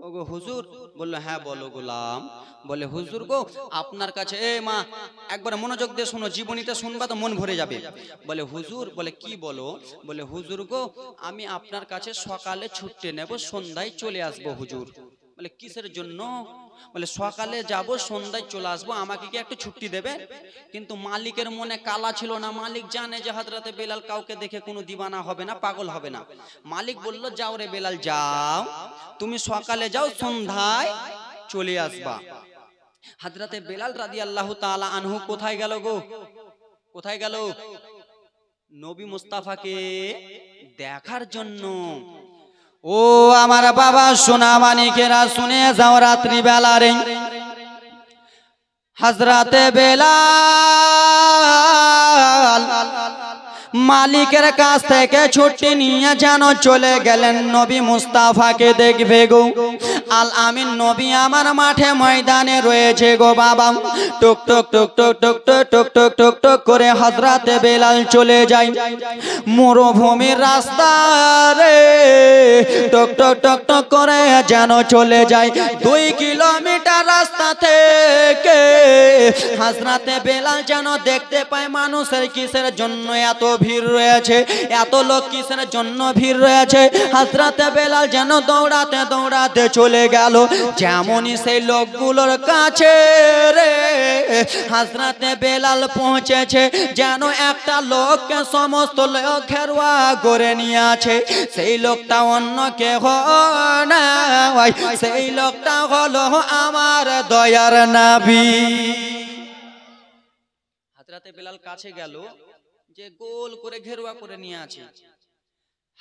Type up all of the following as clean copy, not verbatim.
ওগো হুজুর। বললো হ্যাঁ বলো গোলাম। বলে হুজুর গো আপনার কাছে, এ মা একবার মনোযোগ দিয়ে শোনো, জীবনীতে শুনবা তো মন ভরে যাবে। বলে হুজুর, বলে কি বলো? বলে হুজুর গো আমি আপনার কাছে সকালে ছুটি নেব, সন্ধ্যায় চলে আসবো হুজুর। বলে কিসের জন্য? বলে সকালে যাব, সন্ধ্যায় চলে আসবো, আমাকে কি একটু ছুটি দেবে? কিন্তু মালিকের মনে কালা ছিল না। মালিক জানে যে হযরতে বেলাল কাউকে দেখে কোনো দিওয়ানা হবে না, পাগল হবে না। মালিক বলল যাও রে বেলাল যাও, তুমি সকালে যাও, সন্ধ্যায় চলে আসবা। হযরতে বেলাল রাদিয়াল্লাহু তাআলা আনহু কোথায় গেল গো? কোথায় গেল? নবী মুস্তাফাকে দেখার জন্য। ও আমার বাবা সোনা মানিকেরা শুনে যাও, রাত্রি বেলা রে হযরতে বেলাল মালিকের কাছ থেকে ছুটি নিয়ে যেন চলে গেলেন নবী মুস্তাফাকে দেখবে গো। আল আমিন নবী আমার মাঠে ময়দানে রয়েছে গো বাবা। টুক টুক টুক টুক টুক টুক টুক টুক টুক টুক করে হযরতে বেলাল চলে যায় মরুভূমির রাস্তা রে। টুক টুক টুক টুক করে যেন চলে যায় 2 কিলোমিটার রাস্তা থেকে। হযরতে বেলাল যেন দেখতে পায় মানুষের কিসের জন্য এত ভিড় রয়েছে, এত লোক কিসের জন্য ভিড় রয়েছে। হযরতে বেলাল যেন দৌড়াতে দৌড়াতে চলে গেল যেমনই সেই লোকগুলোর কাছে রে হযরতে বেলাল পৌঁছেছে, যেন একটা লোককে সমস্ত লোক ঘেরুয়া করে নিয়ে আছে। সেই লোকটা অন্য কেউ নয়, সেই লোকটা হলো আমার দয়ার নবী। হযরতে বেলাল কাছে গেল, যে গোল করে ঘেরুয়া করে নিয়ে আছে।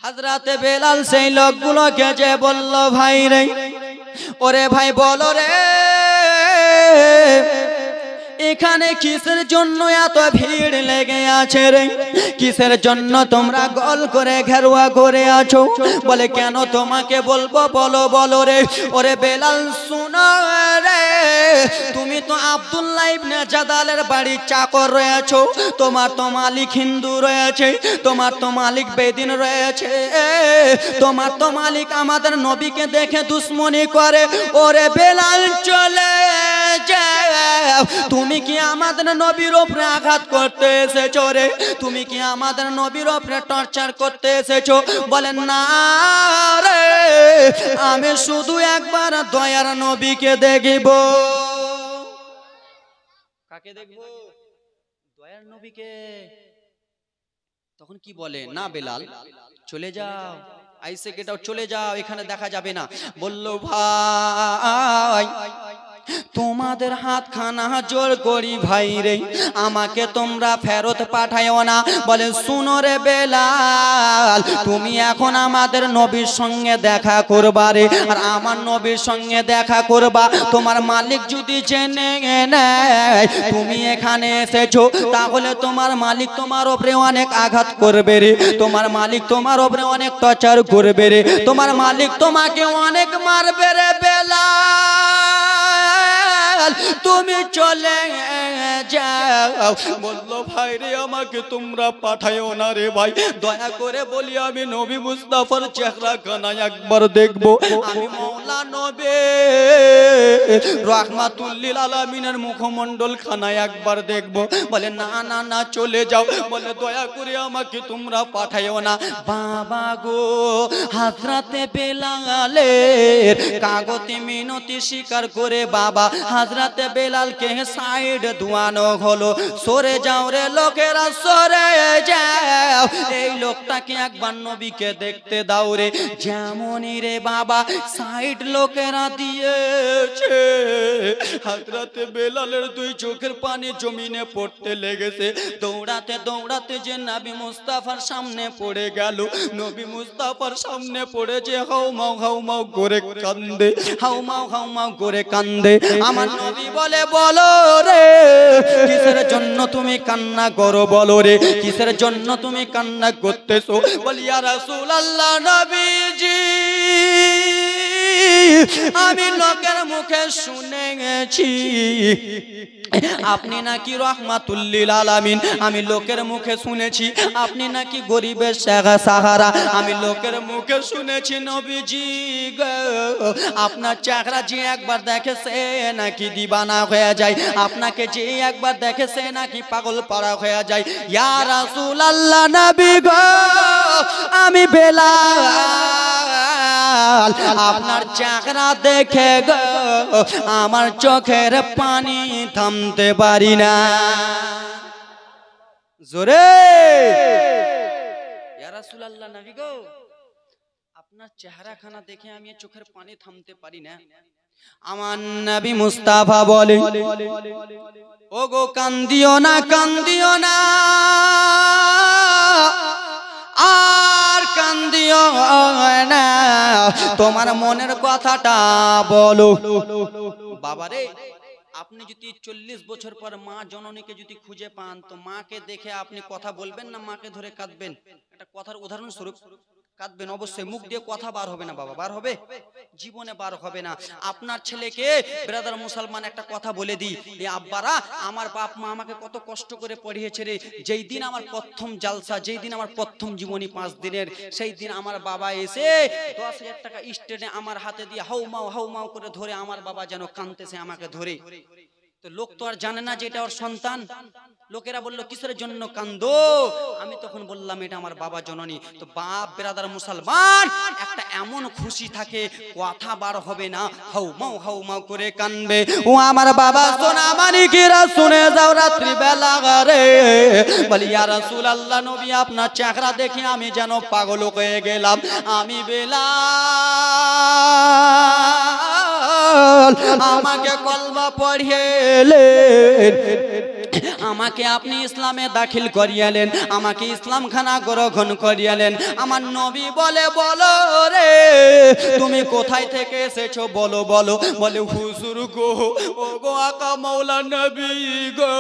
হযরতে বেলাল সেই লোকগুলোকে যে বলল ভাই রে, ওরে ভাই বলো রে এখানে কিসের জন্য এত ভিড় লেগে আছে রে? কিসের জন্য তোমরা গোল করে ঘেরুয়া করে আছো? বলে কেন তোমাকে বলবো, বলো বলো রে। ওরে বেলাল শুনো রে, তুমি তো আব্দুল্লাহ ইবনে জাদালের বাড়ির চাকর রয়েছো, তোমার তো মালিক হিন্দু রয়েছে, তোমার তো মালিক বেদিন রয়েছে, তোমার তো মালিক আমাদের নবীকে দেখে দুশ্মনী করে। ওরে বেলাল চলে যাও, তুমি কি আমাদের নবীর উপরে আঘাত করতে এসেছো রে? তুমি কি আমাদের নবীর উপরে টর্চার করতে এসেছো? বলেন না রে, আমি শুধু একবার দয়ার নবীকে দেখব। কাকে দেখব? দয়ার নবীকে। তখন কি বলে, না বেলাল চলে যাও, আইসে গেটাও চলে যাও, এখানে দেখা যাবে না। বলল ভাই তোমাদের হাত খানা জোর করি ভাই রে, আমাকে তোমরা ফেরত পাঠায়ও না। বলে শুনো রে বেলাল, তুমি এখন আমাদের নবীর সঙ্গে দেখা করবা রে, আর আমার নবীর সঙ্গে দেখা করবা। তোমার মালিক যদি জেনে নেয় তুমি এখানে এসেছো, তাহলে তোমার মালিক তোমার উপরে অনেক আঘাত করবে রে, তোমার মালিক তোমার উপরে অনেক টর্চার করবে রে, তোমার মালিক তোমাকে অনেক মারবে রে বেলাল, তুমি চলে যাও। বললো ভাই রে আমাকে তোমরা পাঠায়ও না রে ভাই, দয়া করে বলি আমি নবী মুস্তাফার চেহারা খানা একবার দেখবো, আমি মওলা নবী রাহমাতুল লিল আলামিনের মুখমণ্ডল খানা একবার দেখবো। বলে না না না চলে যাও। বলে দয়া করে আমাকে তোমরা পাঠায়ও না। বাবা গো, হযরতে বেলালের কাগজে মিনতি স্বীকার করে বাবা হযরতে বেলালকে সাইড দুয়ানো হলো। সরে যাও রে লোকেরা, সরে যাও, এই লোকটাকে একবার নবীকে দেখতে দাও রে। যেমনই রে বাবা সাইড লোকেরা দিয়েছে, হযরতে বেলালের 2 চোখের পানি জমিনে পড়তে লেগেছে। দৌড়াতে দৌড়াতে যে নবী মুস্তাফার সামনে পড়ে গেল, নবী মুস্তাফার সামনে পড়ে যে হাউ মাউ করে কান্দে, হাউ মাউ করে কান্দে। আমার নবী বলে বলো রে কিসের জন্য তুমি কান্না করো, বলো রে কিসের জন্য তুমি কান্না করতেছো? বলি ইয়া রাসূলুল্লাহ নবীজি আমি লোকের মুখে শুনেছি আপনি নাকি রহমাতুল লিল আলামিন। আমি লোকের মুখে শুনেছি আপনি নাকি গরিবের সাহারা। আমি লোকের মুখে শুনেছি নবীজি গো আপনার চেহারা যে একবার দেখে সে নাকি দিবানা হয়ে যায়, আপনাকে যে একবার দেখে সে নাকি পাগল পাড়া হয়ে যায়। ইয়া রাসূলুল্লাহ নবী গো আমি বেলাল আপনার চেহারা দেখে গো আমার চোখের পানি থামতে পারি না। জোরে ইয়া রাসূলুল্লাহ নবী গো আপনার চেহারা খানা দেখে আমি চোখের পানি থামতে পারি না। আমার নবী মুস্তাফা বলে ও গো কান্দিও না কান্দিও না আর কান্দিও না, তোমার মনের কথাটা বলো। বাবারে আপনি যদি 40 বছর পর মা জননীকে যদি খুঁজে পান তো মাকে দেখে আপনি কথা বলবেন না মাকে ধরে কাঁদবেন? একটা কথার উদাহরণ স্বরূপ কাঁদবেন অবশ্যই, মুখ দিয়ে কথা বার হবে না বাবা, বার হবে? জীবনে বার হবে না। আপনার ছেলেকে ব্রাদার মুসলমান একটা কথা বলে দিই, এ আব্বারা আমার বাপ মা আমাকে কত কষ্ট করে পড়িয়েছে রে, যেই দিন আমার প্রথম জালসা, যেই দিন আমার প্রথম জীবনী 5 দিনের, সেই দিন আমার বাবা এসে 10,000 টাকা স্টেনে আমার হাতে দিয়ে হাউ মাউ করে ধরে আমার বাবা যেন কাঁদতেছে আমাকে ধরে। তো লোক তো আর জানে না যে এটা ওর সন্তান। লোকেরা বলল কিসের জন্য কান্দো? আমি তখন বললাম এটা আমার বাবা জননী। তো বাপ ব্রাদার মুসলমান একটা এমন খুশি থাকে কথা বার হবে না, হাউ মাউ করে কানবে। ও আমার বাবা সোনা মানিকেরা শুনে যাও রাত্রি বেলা রে বলি ইয়া রাসূলুল্লাহ নবী আপনার চেহারা দেখে আমি যেন পাগল হয়ে গেলাম। আমি বেলাল আমাকে কলমা পড়িয়েলেন, আমাকে আপনি ইসলামে দাখিল করিয়ালেন, আমাকে ইসলাম খানা গ্রহণ করিয়ালেন। আমার নবী বলে বলো রে তুমি কোথায় থেকে এসেছো বলো বলো। বলে হুজুর গো ও গো আকা মাওলা নবী গো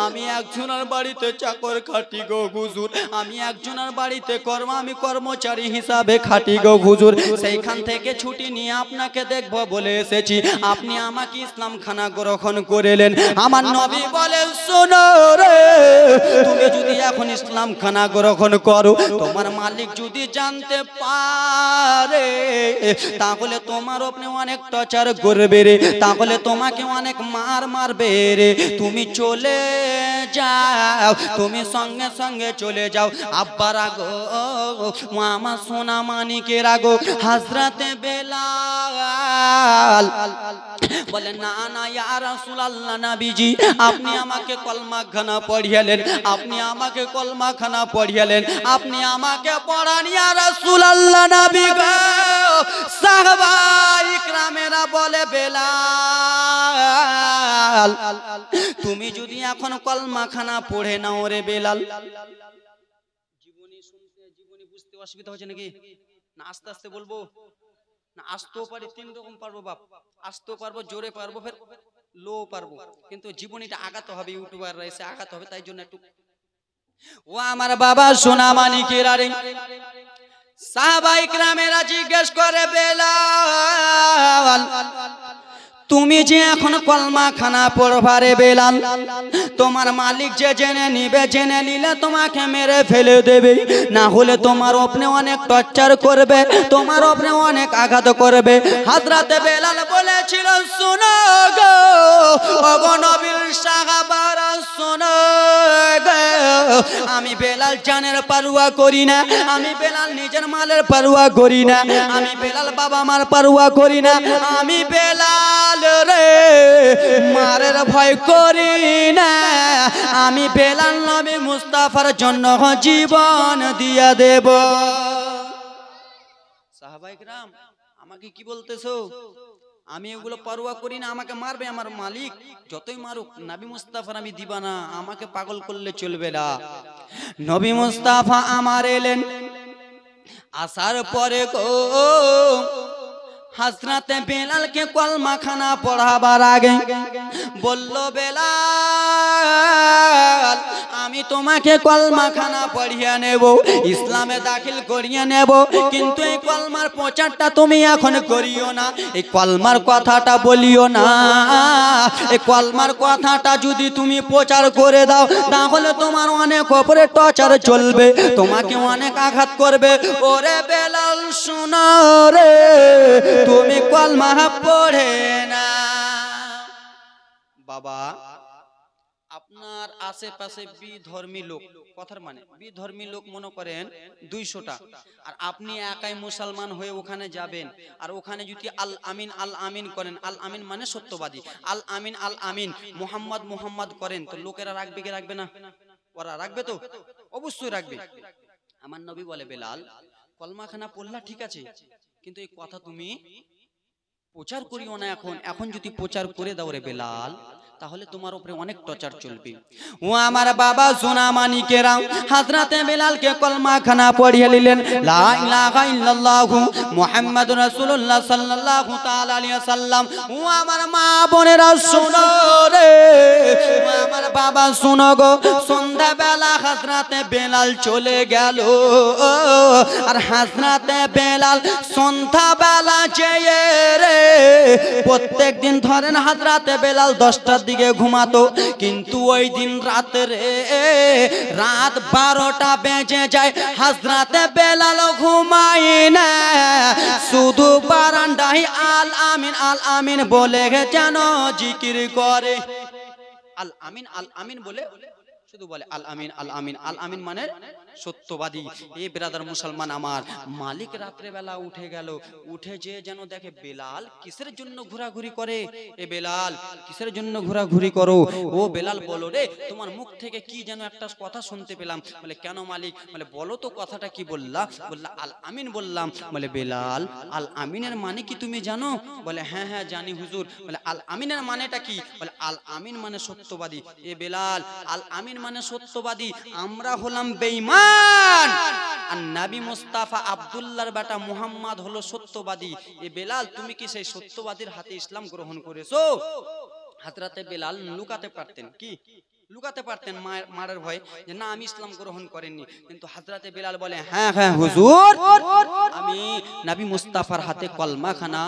আমি একজনের বাড়িতে চাকর খাটি গো হুজুর, আমি একজনের বাড়িতে আমি কর্মচারী হিসাবে খাটি গো হুজুর, সেইখান থেকে ছুটি নিয়ে আপনাকে দেখবো বলে এসেছি, আপনি আমাকে ইসলাম খানা গ্রহণ করিলেন। আমার নবী বলে শোনো রে তুমি যদি এখন ইসলাম খানা গ্রহণ করো তোমার মালিক যদি জানতে পারে তাহলে তোমার আপনি অনেক টর্চার করবে রে, তাহলে তোমাকে অনেক মারবে রে, তুমি চলে যাও, তুমি সঙ্গে সঙ্গে চলে যাও। আব্বার আগো মামা সোনা মানিকের আগো হযরতে বেলাল বলে না না ইয়া রাসূলুল্লাহ নবীজি আপনি আমাকে কলমা খানা পড়িয়েলেন, আপনি আমাকে কলমা খানা পড়িয়েলেন, আপনি আমাকে পড়ান ইয়া রাসূলুল্লাহ নবী গো। সাহাবা ইকরামেরা বলে বেলাল তুমি যদি এখন কলমা খানা পড়ে নাও রে বেলাল। জীবনী শুনতে জীবনী বুঝতে অসুবিধা হচ্ছে নাকি? না আস্তে আস্তে বলবো? না আসতেও পারি, 3 রকম পারবো বাপ, আসতেও পারবো, জোরে পারবো, ফের লো পারবো, কিন্তু জীবনীটা আগাতে হবে, ইউটিউবাররা এসে আগাতে হবে, তাই জন্য একটু। ও আমার বাবা সোনা মানিকেরা রে সাহাবা ইকরামেরা জিজ্ঞেস করে বেলাল তুমি যে এখন কলমা খানা পড়বা রে বেলাল তোমার মালিক যে জেনে নিবে, জেনে নিলে তোমাকে মেরে ফেলে দেবে, না হলে তোমার উপরে অনেক টর্চার করবে, তোমার উপরে অনেক আঘাত করবে। হযরতে বেলাল বলেছিল শোনো গো ওগো নবীর সাহাবারা শোনো গো আমি বেলাল জানের পরোয়া করি না, আমি বেলাল নিজের মালের পরোয়া করি না, আমি বেলাল বাবা মার পরোয়া করি না, আমি বেলাল রে মারের ভয় করি না, আমি বেলাল নবী মুস্তাফার জন্য জীবন দিয়া দেব। সাহাবায়ে কেরাম আমাকে কি বলতেছো? আমি এগুলো পরোয়া করি না, আমাকে মারবে আমার মালিক, যতই মারুক নবী মুস্তাফার আমি দিবা না, আমাকে পাগল করলে চলবে না। নবী মুস্তাফা আমার এলেন, আসার পরে গো হযরতে বেলালকে কলমা খানা পড়াবার আগে বলল বেলাল আমি তোমাকে কলমা খানা পড়িয়ে নেব, ইসলামে দাখিল করিয়ে নেব, কিন্তু এই কলমার প্রচারটা তুমি এখন করিও না, এই কলমার কথাটা বলিও না। এই কলমার কথাটা যদি তুমি প্রচার করে দাও তাহলে তোমার অনেক উপরে টর্চার চলবে, তোমাকে অনেক আঘাত করবে। ওরে বেলাল শোনো রে, তুমি কলমা পড়ে না। বাবা, আপনার আশেপাশে বিধর্মী লোক, কথার মানে বিধর্মী লোক মনে করেন 200টা, আর আপনি একাই মুসলমান হয়ে ওখানে যাবেন, আর ওখানে যদি আল আমিন আল আমিন করেন, আল আমিন মানে সত্যবাদী, আল আমিন মুহাম্মদ মুহাম্মদ করেন, তো লোকেরা রাখবে কি রাখবে না? ওরা রাখবে তো, অবশ্যই রাখবে। আমার নবী বলে, বেলাল কলমাখানা পড়লা ঠিক আছে, কিন্তু এই কথা তুমি প্রচার করিও না। এখন যদি প্রচার করে দাও রে বেলাল, তাহলে তোমার উপরে অনেক টর্চার চলবে। ও আমার বাবা সোনা মানিকেরা, হযরতে বেলালকে কলমাখানা পড়িয়ে নিলেন, লা ইলাহা ইল্লাল্লাহু মুহাম্মাদুর রাসূলুল্লাহ সাল্লাল্লাহু তাআলা আলাইহি ওয়াসাল্লাম। ও আমার মা বোনেরা শোনো রে, ও আমার বাবা শোনো গো, সন্ধ্যাবেলা হযরতে বেলাল চলে গেল, আর হযরতে বেলাল সন্ধ্যাবেলা যেয়ে রে, প্রত্যেক দিন ধরেন হযরতে বেলাল 10টার দিকে ঘুমাতো, কিন্তু ওই দিন রাত 12টা বেজে যায়, হযরতে বেলাল ঘুমায় না, শুধু বারান্দায় আল আমিন বলে যেন জিকির করে। আল আমিন বলে শুধু বলে আল আমিন মানে সত্যবাদী। এই ব্রাদার মুসলমান আমার, মালিক রাত্রে বেলা উঠে গেল, উঠে যে যেন দেখে বেলাল কিসের জন্য ঘোরাঘুরি করে। এ বেলাল কিসের জন্য ঘোরাঘুরি করো? ও বেলাল বলো রে, তোমার মুখ থেকে কি যেন একটা কথা শুনতে পেলাম। বলে কেন মালিক? বলে বলো তো কথাটা কি বললা? বললা আল আমিন বললাম। বলে বেলাল আল আমিনের মানে কি তুমি জানো? বলে হ্যাঁ হ্যাঁ জানি হুজুর। বলে আল আমিনের মানেটা কি? বলে আল আমিন মানে সত্যবাদী। এ বেলাল আল আমিন মানে সত্যবাদী, আমরা হলাম বেঈমান, আর নবী মুস্তাফা আব্দুল্লাহর বেটা মুহাম্মদ হলো সত্যবাদী। এ বেলাল তুমি কি সেই সত্যবাদীর হাতে ইসলাম গ্রহণ করেছো? হযরতে বেলাল লুকাতে পারতেন, কি লুকাতে পারতেন মারের ভয়ে, যে না আমি ইসলাম গ্রহণ করেননি, কিন্তু হযরতে বেলাল বলে হ্যাঁ হ্যাঁ হুজুর, আমি নবী মুস্তাফার হাতে কলমাখানা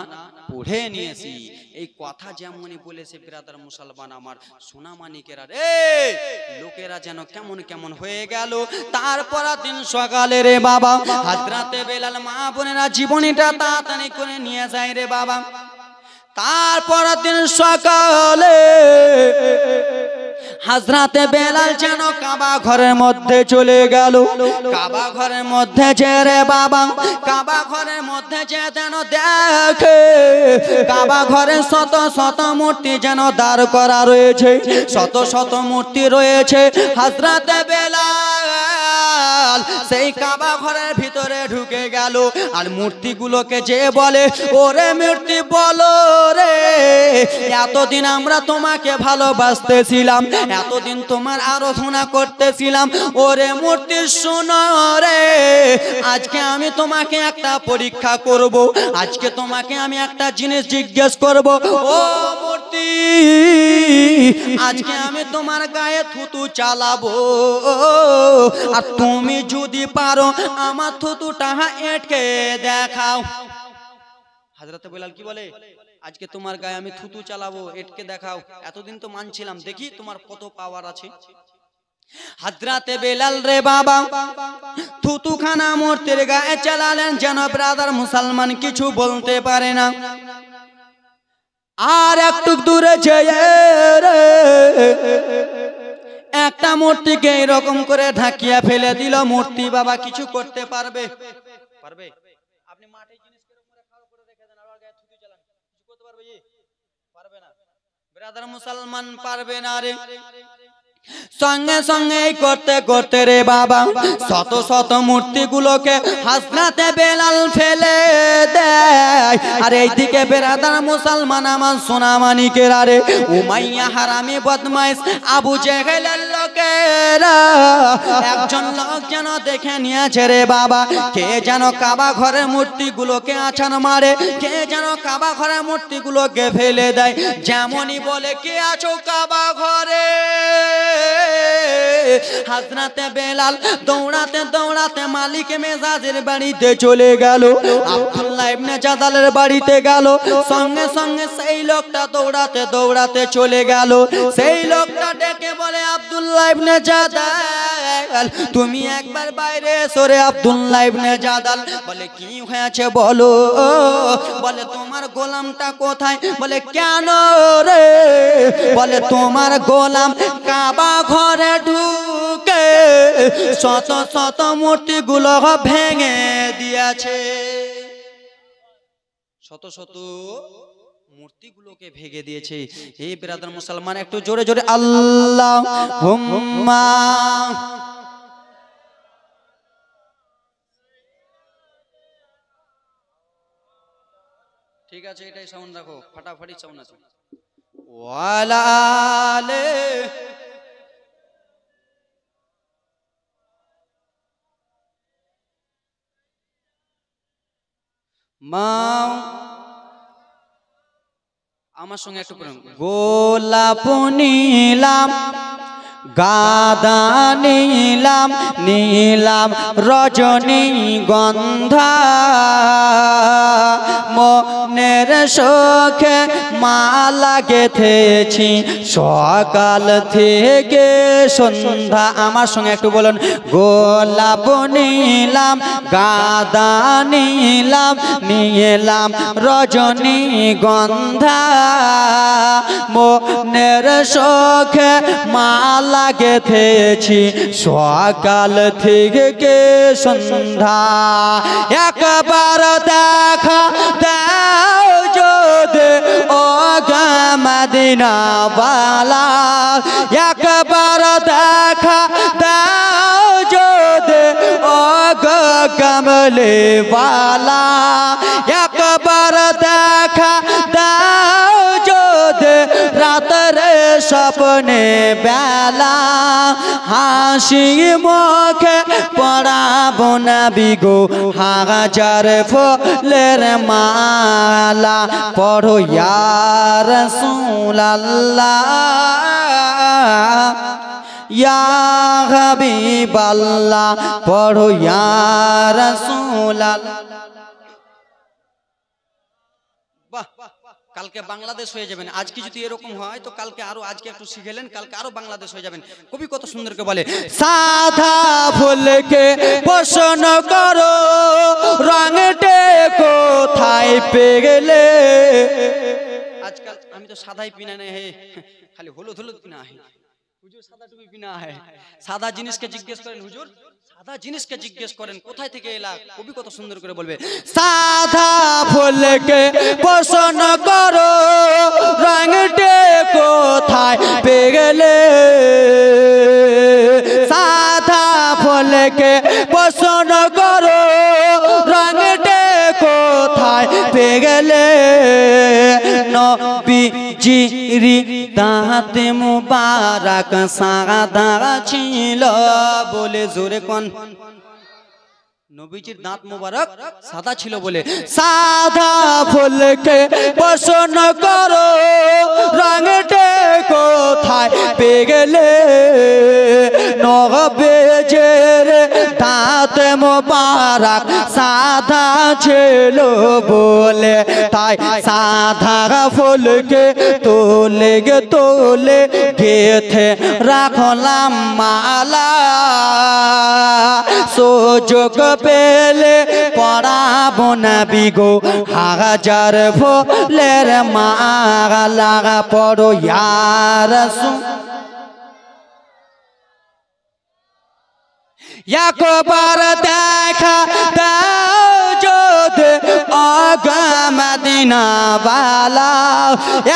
পড়ে নিয়েছি। এই কথা যেমনই বলেছে ব্রাদার মুসলমান আমার, সোনা মানিকেরা রে, লোকেরা যেন কেমন কেমন হয়ে গেল। তারপর দিন সকালে রে বাবা, হযরতে বেলাল মা বোনেরা জীবনীটা তাড়াতাড়ি করে নিয়ে যায় রে বাবা। তারপর দিন সকালে হযরতে বেলাল যেন কাবা ঘরের মধ্যে চলে গেল। কাবা ঘরের মধ্যে যে রে বাবা, কাবা ঘরের মধ্যে যে যেন দেখে কাবা ঘরে শত শত মূর্তি যেন দাঁড় করা রয়েছে, শত শত মূর্তি রয়েছে। হযরতে বেলাল সেই কাবা ঘরের ভিতরে ঢুকে গেল, আর মূর্তিগুলোকে যে বলে, ওরে মূর্তি বলো রে, এতদিন আমরা তোমাকে ভালোবাসতেছিলাম, এতদিন তোমার আরাধনা করতেছিলাম, ওরে মূর্তি শোনো রে, আজকে আমি তোমাকে একটা পরীক্ষা করব, আজকে তোমাকে আমি একটা জিনিস জিজ্ঞেস করব। ও মূর্তি, আজকে আমি তোমার গায়ে থুতু চালাবো, আর তুমি যদি পারো আমার থুতুটা এঁটকে দেখাও। হযরতে বেলাল কি বলে, আজকে তোমার গায়ে আমি থুতু চালাবো, এটকে দেখাও। এতদিন তো মানছিলাম, দেখি তোমার কত পাওয়ার আছে। হযরতে বেলাল রে বাবা থুতুখানা মূর্তির গায়ে চালালেন, যেন ব্রাদার মুসলমান কিছু বলতে পারে না। আর একটু দূরে যেয়ে রে একটা মূর্তিকে এরকম করে ঢাকিয়া ফেলে দিল। মূর্তি বাবা কিছু করতে পারবে? পারবে? আপনি মাঠে জিনিস করে রেখে দেন, আবার গায়ে থুতু চালান, কিছু করতে পারবে? পারবে না। ব্রাদার মুসলমান পারবে না রে। সঙ্গে সঙ্গে করতে করতে রে বাবা শত শত মূর্তিগুলোকে হযরতে বেলাল ফেলে দেয়। আর এইদিকে ব্রাদার মুসলমান আমার সোনা মানিকেরা রে, উমাইয়া হারামি বদমাইশ আবু জেহেলের লোকেরা একজন লোক যেন দেখে নিয়েছে রে বাবা, কে যেন কাবা ঘরের মূর্তিগুলোকে আছাড় মারে, কে যেন কাবা ঘরের মূর্তিগুলোকে ফেলে দেয়। যেমনই বলে কে আছো কাবা ঘরে, হযরতে বেলাল দৌড়াতে দৌড়াতে মালিক মেজাজের বাড়িতে চলে গেল। আব্দুল্লাহ ইবনে জাদালের বাড়িতে গেল। সঙ্গে সঙ্গে সেই লোকটা দৌড়াতে দৌড়াতে চলে গেল। সেই লোকটা ডেকে বলে, আব্দুল্লাহ ইবনে জাদাল তুমি একবার বাইরে এসো রে। আব্দুল্লাহ ইবনে জাদাল বলে, কি হয়েছে বলো। বলে, তোমার গোলামটা কোথায়? বলে, কেন রে? বলে, তোমার গোলাম কাবা ঘরে ঢুকে শত শত মূর্তিগুলো ভেঙে দিয়েছে। শত শত মূর্তিগুলোকে ভেঙে দিয়েছে। এই বিরাদর মুসলমান একটু জোরে জোরে আল্লাহুম্মা। ঠিক আছে, এটাই সাউন্ড রাখো, ফাটাফাটি সাউন্ড আছে। ওয়ালা আলে মা। আমার সঙ্গে একটু পড়ুন। গোলাপ নীলাম গাদা নীলাম নীলাম রজনীগন্ধা মনের শোকে মালা গেথেছি সকাল থেকে সন্ধ্যা। আমার সঙ্গে একটু বলুন। গোলাপ নীলাম গাদা নীলাম নীলাম রজনীগন্ধা মনের শোকে মালা গেথেছি সকাল থেকে সন্ধ্যা। একবার দেখা দাও যদি ও গো মদিনা ওয়ালা। একবার দেখা দাও যদি ও গো কমলে ওয়ালা। একবার দেখা দাও যদি রাতের স্বপ্নে বেলা হাসি মুখে পড়াবো নবী গো হাজার ফুলের মালা। পড়ো ইয়া রাসূলুল্লাহ ইয়া হাবিবাল্লাহ। পড়ো ইয়া রাসূলুল্লাহ। বাহ, কালকে বাংলাদেশ হয়ে যাবেন। আজকে যদি এরকম হয় তো কালকে আরো, আজকে একটু শিখেলেন, কালকে আরো বাংলাদেশ হয়ে যাবেন। কবি কত সুন্দর করে বলে, সাদা ফুলকে প্রশ্ন করো রঙটে কোথায় পেয়ে গেলে। আজকাল আমি তো সাদাই পিনা নেই, হে খালি হলুদ হলুদ পিনা হে হুজুর, সাদা টুপি পিনা হে। সাদা জিনিসকে জিজ্ঞেস করেন হুজুর, সাদা জিনিসকে জিজ্ঞেস করেন কোথায় থেকে এলা। কবি কত সুন্দর করে বলবে, সাদা ফুলকে প্রশ্ন করো রঙটে কোথায় পেয়ে গেলে। সাদা ফুলকে প্রশ্ন করো রঙটে কোথায় পেয়ে গেলে। নবীজির দাঁত মুবারক সাদা ছিল বলে, জোরে কোন নবীজির দাঁত মুবারক সাদা ছিল বলে। সাদা ফুলকে প্রশ্ন করো রঙটে কোথায় পেয়ে গেলে। নবীজির দাঁত মুবারক সাদা ছিল বলে, তাই সাদা ফুলকে তোলে গে তোলে গেথে রাখলাম মালা। সুযোগ পেলে পড়াবো নবী গো হাজার ফুলের মালা। পড়ো ইয়া রাসূল। একবার দেখা দাও যদি ও গো মদিনা ওয়ালা।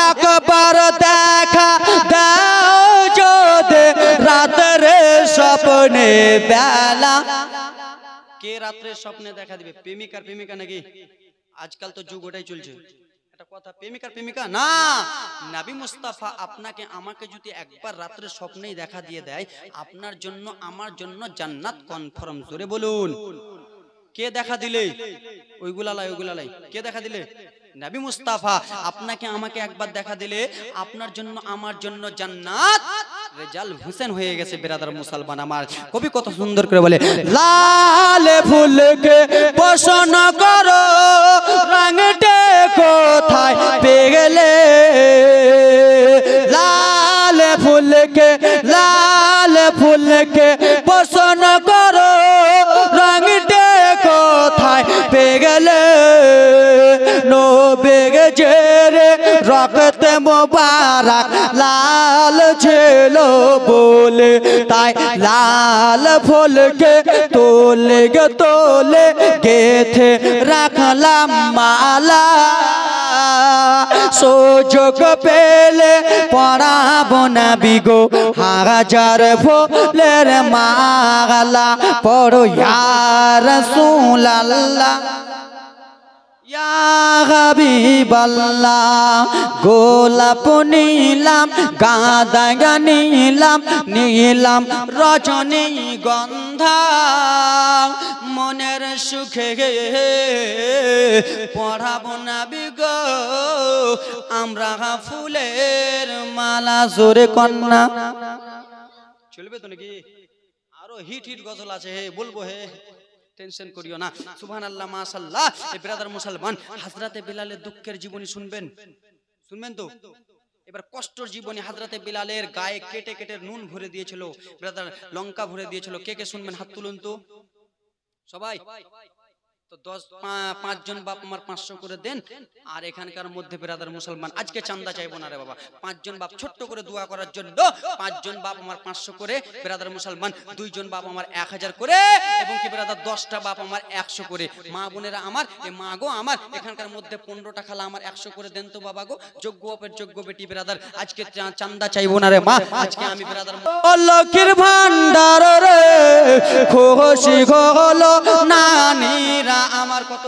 একবার দেখা দাও যদি রাতের স্বপ্নে বেলা। কে রাত্রে স্বপ্নে দেখা দিবে? প্রেমিকার প্রেমিকা নাকি? আজকাল তো যুগ ওটাই চলছে। একটা কথা, প্রেমিকার প্রেমিকা না, নবী মুস্তাফা আপনাকে আমাকে যদি একবার রাত্রে স্বপ্নেই দেখা দিয়ে দেয়, আপনার জন্য আমার জন্য জান্নাত কনফার্ম। জোরে বলুন, কে দেখা দিলে? ওইগুলা লাই, ওইগুলা লাই। কে দেখা দিলে? নবী মুস্তাফা আপনাকে আমাকে একবার দেখা দিলে আপনার জন্য আমার জন্য জান্নাত রেজাল্ট হুসেন হয়ে গেছে বেরাদার মুসলমান আমার। কবি কত সুন্দর করে বলে, লাল ফুলকে পছন্দ করো রঙটে কোথায় পেলে, লাল ফুলকে পছন্দ করো রঙটে কোথায় পেলে, নবী জেরে রক্তে মোবারক লাল ছিল বলে, তাই লাল ফুলকে তোলে গেথে রাখলাম মালা, সুযোগ পেলে পড়াবো না বিগো হাজার ফুলের মালা, পড়ো ইয়া রাসূলুল্লাহ ইয়া হাবিবাল্লাহ, গোলাপ নিলাম গাঁদা নিলাম রজনীগন্ধা, মনের সুখে পড়াবো না বিগো আমরা ফুলের মালা। জোরে কন্যা চলবে তো নাকি? আরো হিট গজল আছে, হে বলবো, হে টেনশন করিও না। সুবহানাল্লাহ, মাশাআল্লাহ। এই ব্রাদার মুসলমান হযরতে বিলালের দুঃখের জীবনী শুনবেন তো? এবার কষ্টর জীবনী হযরতে বিলালের গায়ে কেটে কেটে নুন ভরে দিয়েছিল, ব্রাদার লঙ্কা ভরে দিয়েছিল। কে কে শুনবেন হাত তুলুন তো সবাই। তো 5 জন বাপ আমার 500 করে দেন। আর এখানকার মধ্যে ব্রাদার মুসলমান আজকে চাঁদা চাইবো না রে বাবা, 5 জন বাপ ছোট্ট করে দোয়া করার জন্য 5 জন বাপ আমার 500 করে, ব্রাদার মুসলমান 2 জন বাপ আমার 1000 করে, এবং কি ব্রাদার 10টা বাপ আমার 100 করে। মা বোনেরা আমার, এ মা গো আমার, এখানকার মধ্যে 15টা খালা আমার 100 করে দেন তো বাবা গো। যোগ্য বাপের যোগ্য বেটি ব্রাদার, আজকে চাঁদা চাইবো না রে মা, আজকে আমি ব্রাদার লক্ষ্মীর ভান্ডার রে খুশি হলো নানীরা আমার। কত?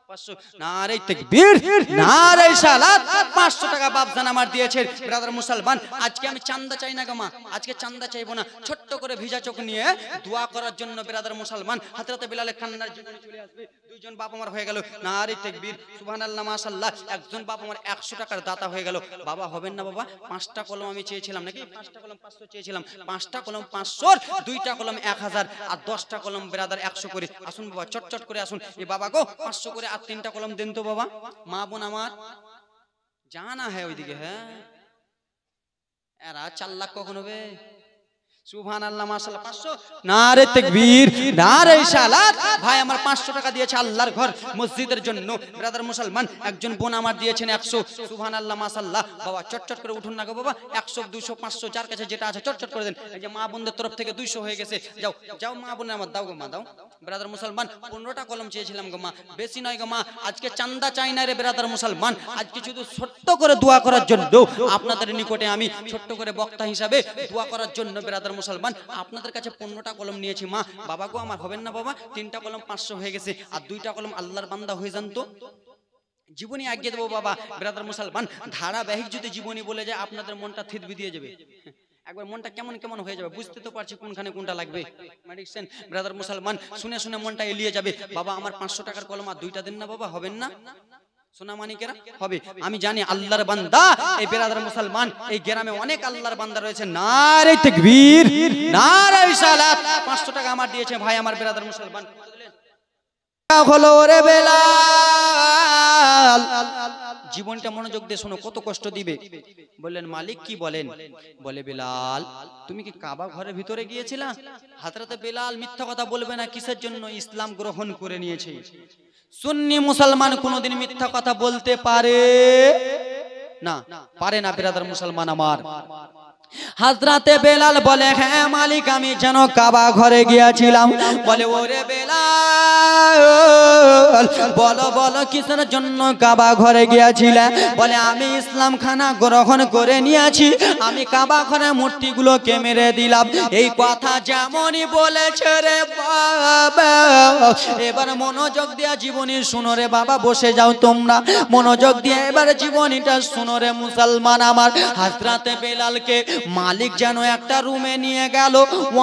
500। নারে তাকবীর, নারে সালাত। 500 টাকা বাপজান আমার দিয়েছে ব্রাদার মুসলমান। আজকে আমি চাঁদা চাই না গো মা, আজকে চাঁদা চাইবো না। ছোট্ট করে ভিজা চোখ নিয়ে দোয়া করার জন্য ব্রাদার মুসলমান হযরতে বিলালের কান্নার জীবনী চলে আসবে। 2 জন বাপ আমার হয়ে গেল। নারে তাকবীর, সুবহানাল্লাহ, মাশাআল্লাহ। একজন বাপ আমার 100 টাকার দাতা হয়ে গেল। বাবা হবেন না বাবা? 5টা কলম আমি চেয়েছিলাম নাকি? 5টা কলম 500 চেয়েছিলাম। 5টা কলম 500, 2টা কলম 1000, আর 10টা কলম ব্রাদার 100 করে। আসুন বাবা, চটচট করে আসুন। এ বাবা গো 500 করে আর 3টা কলম দেন তো বাবা। মা বোন আমার জানা হ্যাঁ ওইদিকে, হ্যাঁ এরা 4 লাখ কখন হবে? সুবহানাল্লাহ, মাশাআল্লাহ। 500। নারে তাকবীর, নারে সালাত। ভাই আমার 500 টাকা দিয়েছে আল্লাহর ঘর মসজিদের জন্য। ব্রাদার মুসলমান একজন বোন আমার দিয়েছেন 100। সুবহানাল্লাহ, মাশাআল্লাহ। বাবা চটচট করে উঠুন না গো বাবা। 100, 200, 500 যার কাছে যেটা আছে চটচট করে দেন। এই যে মা বোনদের তরফ থেকে 200 হয়ে গেছে। যাও যাও মা বোন আমার দাও গো মা, দাও। ব্রাদার মুসলমান 15টা কলম চেয়েছিলাম গো মা, বেশি নয় গো মা। আজকে চাঁদা চাই না রে ব্রাদার মুসলমান, আজকে শুধু ছোট্ট করে দোয়া করার জন্য আপনাদের নিকটে আমি ছোট্ট করে বক্তা হিসাবে দোয়া করার জন্য ব্রাদার মুসলমান আপনাদের কাছে 15টা কলম নিয়েছি মা। বাবা গো আমার হবেন না বাবা? 3টা কলম 500 হয়ে গেছে, আর 2টা কলম আল্লাহর বান্দা হয়ে যান তো জীবনী আগিয়ে দেবো বাবা। ব্রাদার মুসলমান ধারাবাহিক যদি জীবনী বলে যায় আপনাদের মনটা থিতবি দিয়ে যাবে। একবার মনটা কেমন কেমন হয়ে যাবে, বুঝতে তো পারছি কোনখানে কোনটা লাগবে। মেডিসিন ব্রাদার মুসলমান শুনে শুনে মনটা এলিয়ে যাবে। বাবা আমার 500 টাকার কলম আর 2টা দেন না বাবা, হবেন না? সোনা মানিকেরা হবে। আমি জানি আল্লাহর বান্দা এই ব্রাদার মুসলমান এই গ্রামে অনেক আল্লাহর বান্দা রয়েছে। নারে তাকবীর, নারে সালাত। 500 টাকা আমার দিয়েছে ভাই আমার ব্রাদার মুসলমান। হলো রে বেলাল, জীবনটা মনোযোগ দিয়ে শোনো, কত কষ্ট দিবে। বললেন মালিক কি বলেন? বলে বেলাল তুমি কি কাবা ঘরের ভিতরে গিয়েছিলা? হযরতে বেলাল মিথ্যা কথা বলবে না, কিসের জন্য? ইসলাম গ্রহণ করে নিয়েছে। সুন্নি মুসলমান কোনদিন মিথ্যা কথা বলতে পারে না, পারে না ব্রাদার মুসলমান আমার। হযরতে বেলাল বলে হ্যাঁ মালিক আমি যেন কাবা ঘরে গিয়েছিলাম। বলে ওরে বেলাল বলো বলো কিসের জন্য কাবা ঘরে গিয়েছিলে? বলে আমি ইসলাম খানা গ্রহণ করে নিয়েছি, আমি কাবা ঘরে মূর্তিগুলোকে মেরে দিলাম। এই কথা যেমনই বলেছে রে বাবা, এবার মনোযোগ দিয়ে জীবনী শুনো রে বাবা, বসে যাও তোমরা মনোযোগ দিয়ে এবার জীবনীটা শুনো রে মুসলমান আমার। হযরতে বেলালকে মালিক যেন একটা রুমে নিয়ে গেল,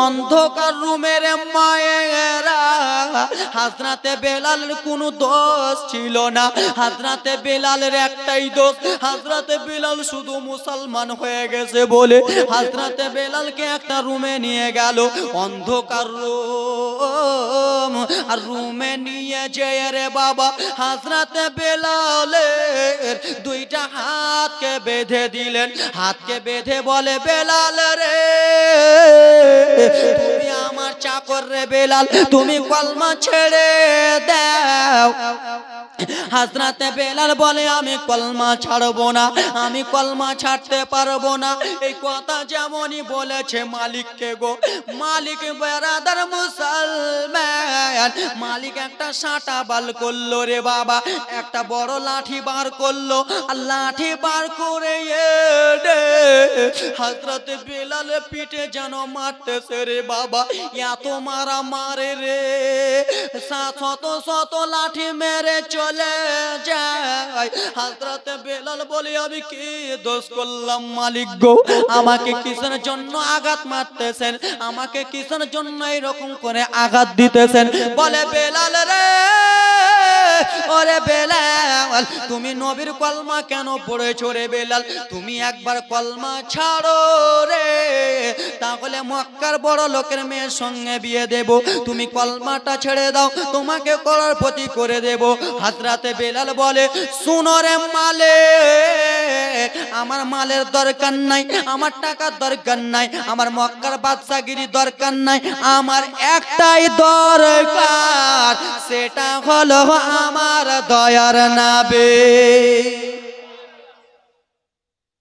অন্ধকার রুমের মায়েরা। হযরতে বেলালের কোনো দোষ ছিল না, হযরতে বেলালের একটাই দোষ, হযরতে বেলাল শুধু মুসলমান হয়ে গেছে বলে হযরতে বেলালকে একটা রুমে নিয়ে গেল, অন্ধকার রুম। আর রুমে নিয়ে যেয়ে রে বাবা হযরতে বেলালের দুইটা হাতকে বেঁধে দিলেন। হাতকে বেঁধে বলে, বেলাল রে তুমি আমার চাকর রে বেলাল, তুমি কলমা ছেড়ে দাও। হযরতে বেলাল বলে, আমি কলমা ছাড়বো না, আমি কলমা ছাড়তে পারবো না। এই কথা যেমনই বলেছে মালিককে গো, মালিক বেরাদার মুসলমান, মালিক একটা সাঁটা বাল করলো রে বাবা, একটা বড় লাঠি বার করলো। আর লাঠি বার করে হযরতে বেলালের পিঠে যেন মারতেছে রে বাবা, এত মারা মারে রে, শত শত লাঠি মেরে চলে যায়। হযরতে বেলাল বলে, আমি কি দোষ করলাম মালিক গো, আমাকে কিসের জন্য আঘাত মারতেছেন, আমাকে কিসের জন্য এরকম করে আঘাত দিতেছেন? বলে, বেলাল রে ওরে বেলাল তুমি নবীর কলমা কেন পড়েছো রে বেলাল, তুমি একবার কলমা ছাড়ো রে, তাহলে মক্কার বড় লোকের মেয়ের সঙ্গে বিয়ে দেব, তুমি কলমাটা ছেড়ে দাও, তোমাকে করার প্রতি করে দেব। হযরতে বেলাল বলে, শুনো রে মালে, আমার মালের দরকার নাই, আমার টাকার দরকার নাই, আমার মক্কার বাদশাগিরি দরকার নাই, আমার একটাই দরকার, সেটা হলো আমার দয়ার নবী।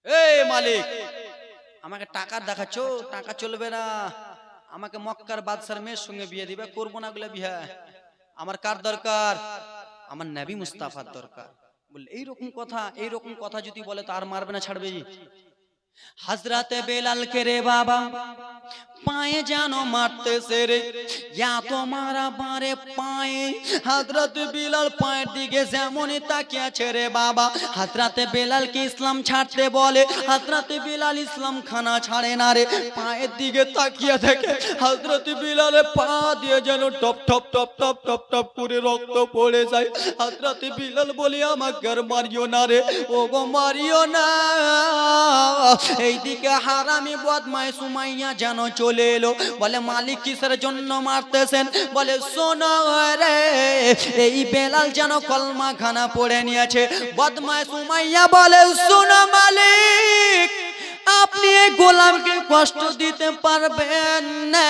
এই মালিক আমাকে টাকা দেখাচ্ছ, টাকা চলবে না, আমাকে মক্কার বাদশার মেয়ের সঙ্গে বিয়ে দিবে, করবো না গুলো বিয়ে। আমার কার দরকার? আমার নবী মুস্তাফার দরকার। বলে এইরকম কথা যদি বলে তো আর মারবে না, ছাড়বে। হযরতে বেলালকে রে বাবা পায়ে যেন মারতেছে রে, এত মারা মারে পায়ে। হযরতে বেলাল পায়ের দিকে যেমনই তাকিয়ে আছে রে বাবা, হযরতে বেলালকে ইসলাম ছাড়তে বলে, হযরতে বেলাল ইসলাম খানা ছাড়ে না রে, পায়ের দিকে তাকিয়ে থাকে। হযরতে বেলালের পা দিয়ে যেন top top top top top top করে রক্ত পড়ে যায়। হযরতে বেলাল বলে, আমাকে আর মারিও না রে, ও গো মারিও না। এইদিকে হারামি বদমাইশ সুমাইয়া যেন চলে এলো, বলে, মালিক কিসের জন্য মারতেছেন? বলে, শোনো রে, এই বেলাল যেন কলমা খানা পড়ে নিয়েছে। বদমাইশ সুমাইয়া বলে, শোনো মালিক, আপনি এই গোলামকে কষ্ট দিতে পারবেন না,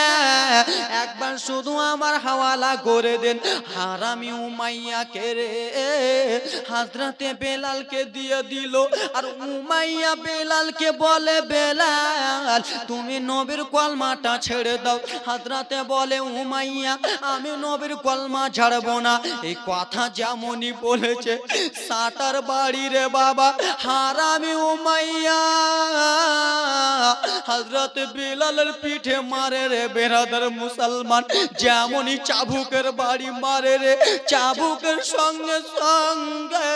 একবার শুধু আমার হাওয়ালা করে দেন। হারামি উমাইয়াকে রে হযরতে বেলালকে দিয়ে দিল। আর উমাইয়া বেলালকে বলে, বেলাল তুমি নবীর কলমাটা ছেড়ে দাও। হযরতে বলে, উমাইয়া আমি নবীর কলমা ছাড়বো না। এই কথা যেমনই বলেছে, সাটার বাড়ি রে বাবা, হারামি উমাইয়া হযরতে বেলালের পিঠে মারে রে বেরাদার মুসলমান, যেমনই চাবুকের বাড়ি মারে রে, চাবুকের সঙ্গে সঙ্গে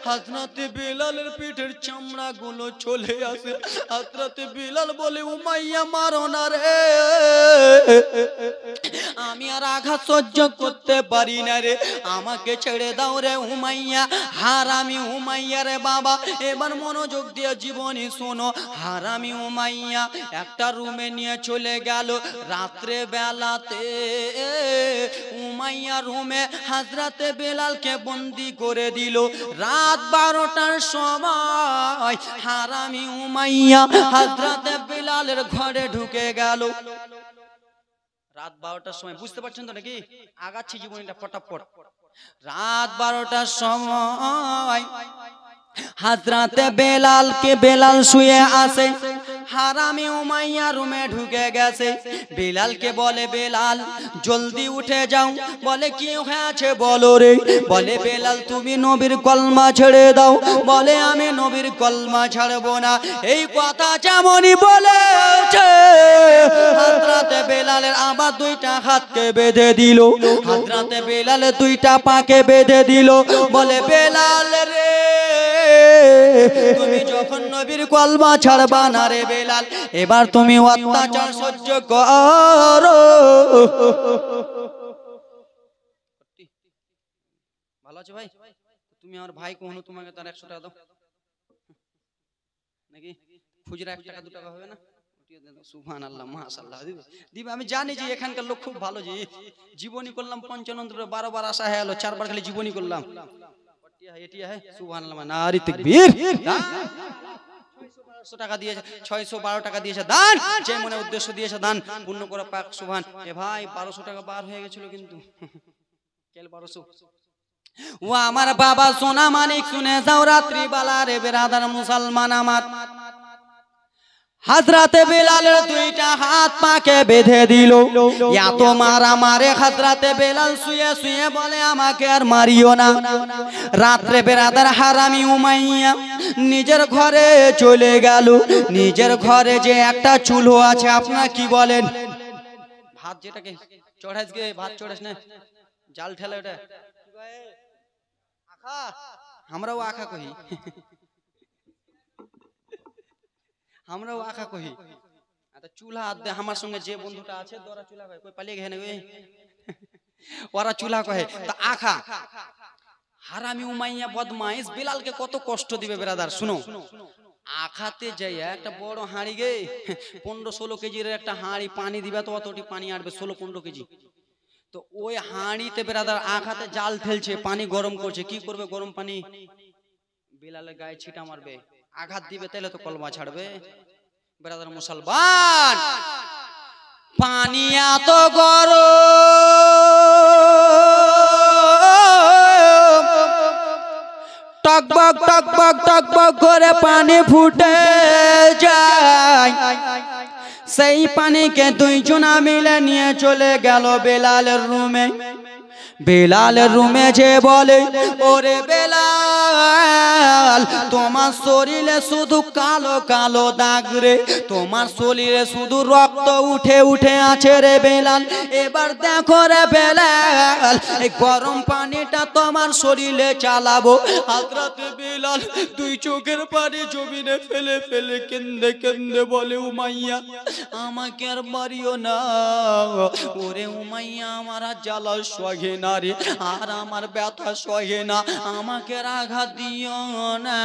হযরতে বেলালের পিঠের চামড়া গুলো চলে আসে। হযরতে বেলাল বলে, উমাইয়া মারো না রে, আমি আর আঘাত সহ্য করতে পারি না রে, আমাকে ছেড়ে দাও রে উমাইয়া। হারামি উমাইয়া রে বাবা, এবার মনোযোগ দিয়ে জীবনী শোনো। হারামি উমাইয়া একটা রুমে নিয়ে চলে গেল রাত্রে বেলাতে। উমাইয়া রুমে হযরতে বেলালকে বন্দি করে দিল। রাত 12টার সময় হারামি উমাইয়া হযরতে বেলালের ঘরে ঢুকে গেল। রাত 12টার সময়, বুঝতে পারছেন তো নাকি? আগাচ্ছি জীবনটা ফটাফট। রাত 12টার সময় হযরতে বেলালকে বেলাল শুয়ে আছে, হারামি উমাইয়া রুমে ঢুকে গেছে। বেলালকে বলে, বেলাল জলদি উঠে যাও। বলে, কি হয়েছে বলো রে? বলে, বেলাল তুমি নবীর কলমা ছেড়ে দাও। বলে, আমি নবীর কলমা ছাড়বো না। এই কথা যেমনই বলেছে, হযরতে বেলালের আবার দুইটা হাতকে বেঁধে দিল, হযরতে বেলালের দুইটা পাকে বেঁধে দিল। বলে, বেলাল রে তুমি যখন নবীর কলমা ছাড়বা না রে বেলাল, এবার তুমি অত্যাচার সহ্য করো। ভালো আছে ভাই? তুমি আমার ভাই কখনো তোমাকে তার 100 টাকা দাও নাকি? খুচরা 1 টাকা 2 টাকা হবে না? সুবহানাল্লাহ, মাশাআল্লাহ দিবে। আমি জানি যে এখানকার লোক খুব ভালো, যে জীবনী করলাম পঞ্চনন্ত্রে 12 বার আসা হয়ে গেল, 4 বার খালি জীবনী করলাম। সুবহানাল্লাহ, নারী তাকবীর। 612 টাকা দিয়েছে, 612 টাকা দিয়েছে দান, যে মনে উদ্দেশ্য দিয়েছে দান পূর্ণ করে পাক। সুবহান। এ ভাই 1200 টাকা বার হয়ে গেছিল কিন্তু, কেল 1200। ও আমার বাবা সোনা মানিক, শুনে যাও রাত্রি বেলা রে বেরাদার মুসলমান আমার, হযরতে বেলালের 2টা হাত পাকে বেঁধে দিল। এত মারা মারে হযরতে বেলাল শুয়ে শুয়ে বলে আমাকে আর মারিও না। রাত্রে বেরাদার হারামি উমাইয়া নিজের ঘরে চলে গেল। নিজের ঘরে যে একটা চুলো আছে, আপনারা কি বলেন? ভাত যেটাকে চড়াইস গে, ভাত চড়াইস না, জাল ঠেলে ওটা আখা, আমরাও আখা কহি, আমরাও আখা কহি। চুলা আমার সঙ্গে যে বন্ধুটা আছে ওরা চুলা কয়, কই পালিয়ে গেছে নাকি? ওরা চুলা কহে, তা আখা। হারামি উমাইয়া বদমাইশ বেলালকে কত কষ্ট দিবে বেরাদার, শুনো। আখাতে যাইয়া একটা বড় হাঁড়ি গে 15-16 কেজির একটা হাঁড়ি পানি দিবে, তো অতটি পানি আটবে 16-15 কেজি। তো ওই হাঁড়িতে বেরাদার আখাতে জাল ফেলছে, পানি গরম করছে। কি করবে গরম পানি? বেলালের গায়ে ছিটা মারবে, আঘাত দিবে, তাহলে তো কলমা ছাড়বে। বেরাদার মুসলমান, পানি এত গরম, টকবক টকবক টকবক করে পানি ফুটে যায়। সেই পানিকে 2 জনা মিলে নিয়ে চলে গেল বেলালের রুমে। বেলালের রুমে যে বলে, ওরে বেলাল, তোমার শরীরে শুধু কালো কালো দাগ রে, তোমার শরীরে শুধু রক্ত উঠে উঠে আছে রে বেলাল। এবার দেখো রে বেলাল, এই গরম পানিটা তোমার শরীরে চালাবো। হযরতে বেলাল 2 চোখের পানি জমিনে ফেলে ফেলে কেন্দে কেন্দে বলে, উমাইয়া আমাকে আর মারিও না। ওরে উমাইয়া, আমার জ্বালা সহে না রে, আর আমার ব্যথা সহে না, আমাকে আঘাত দিও না।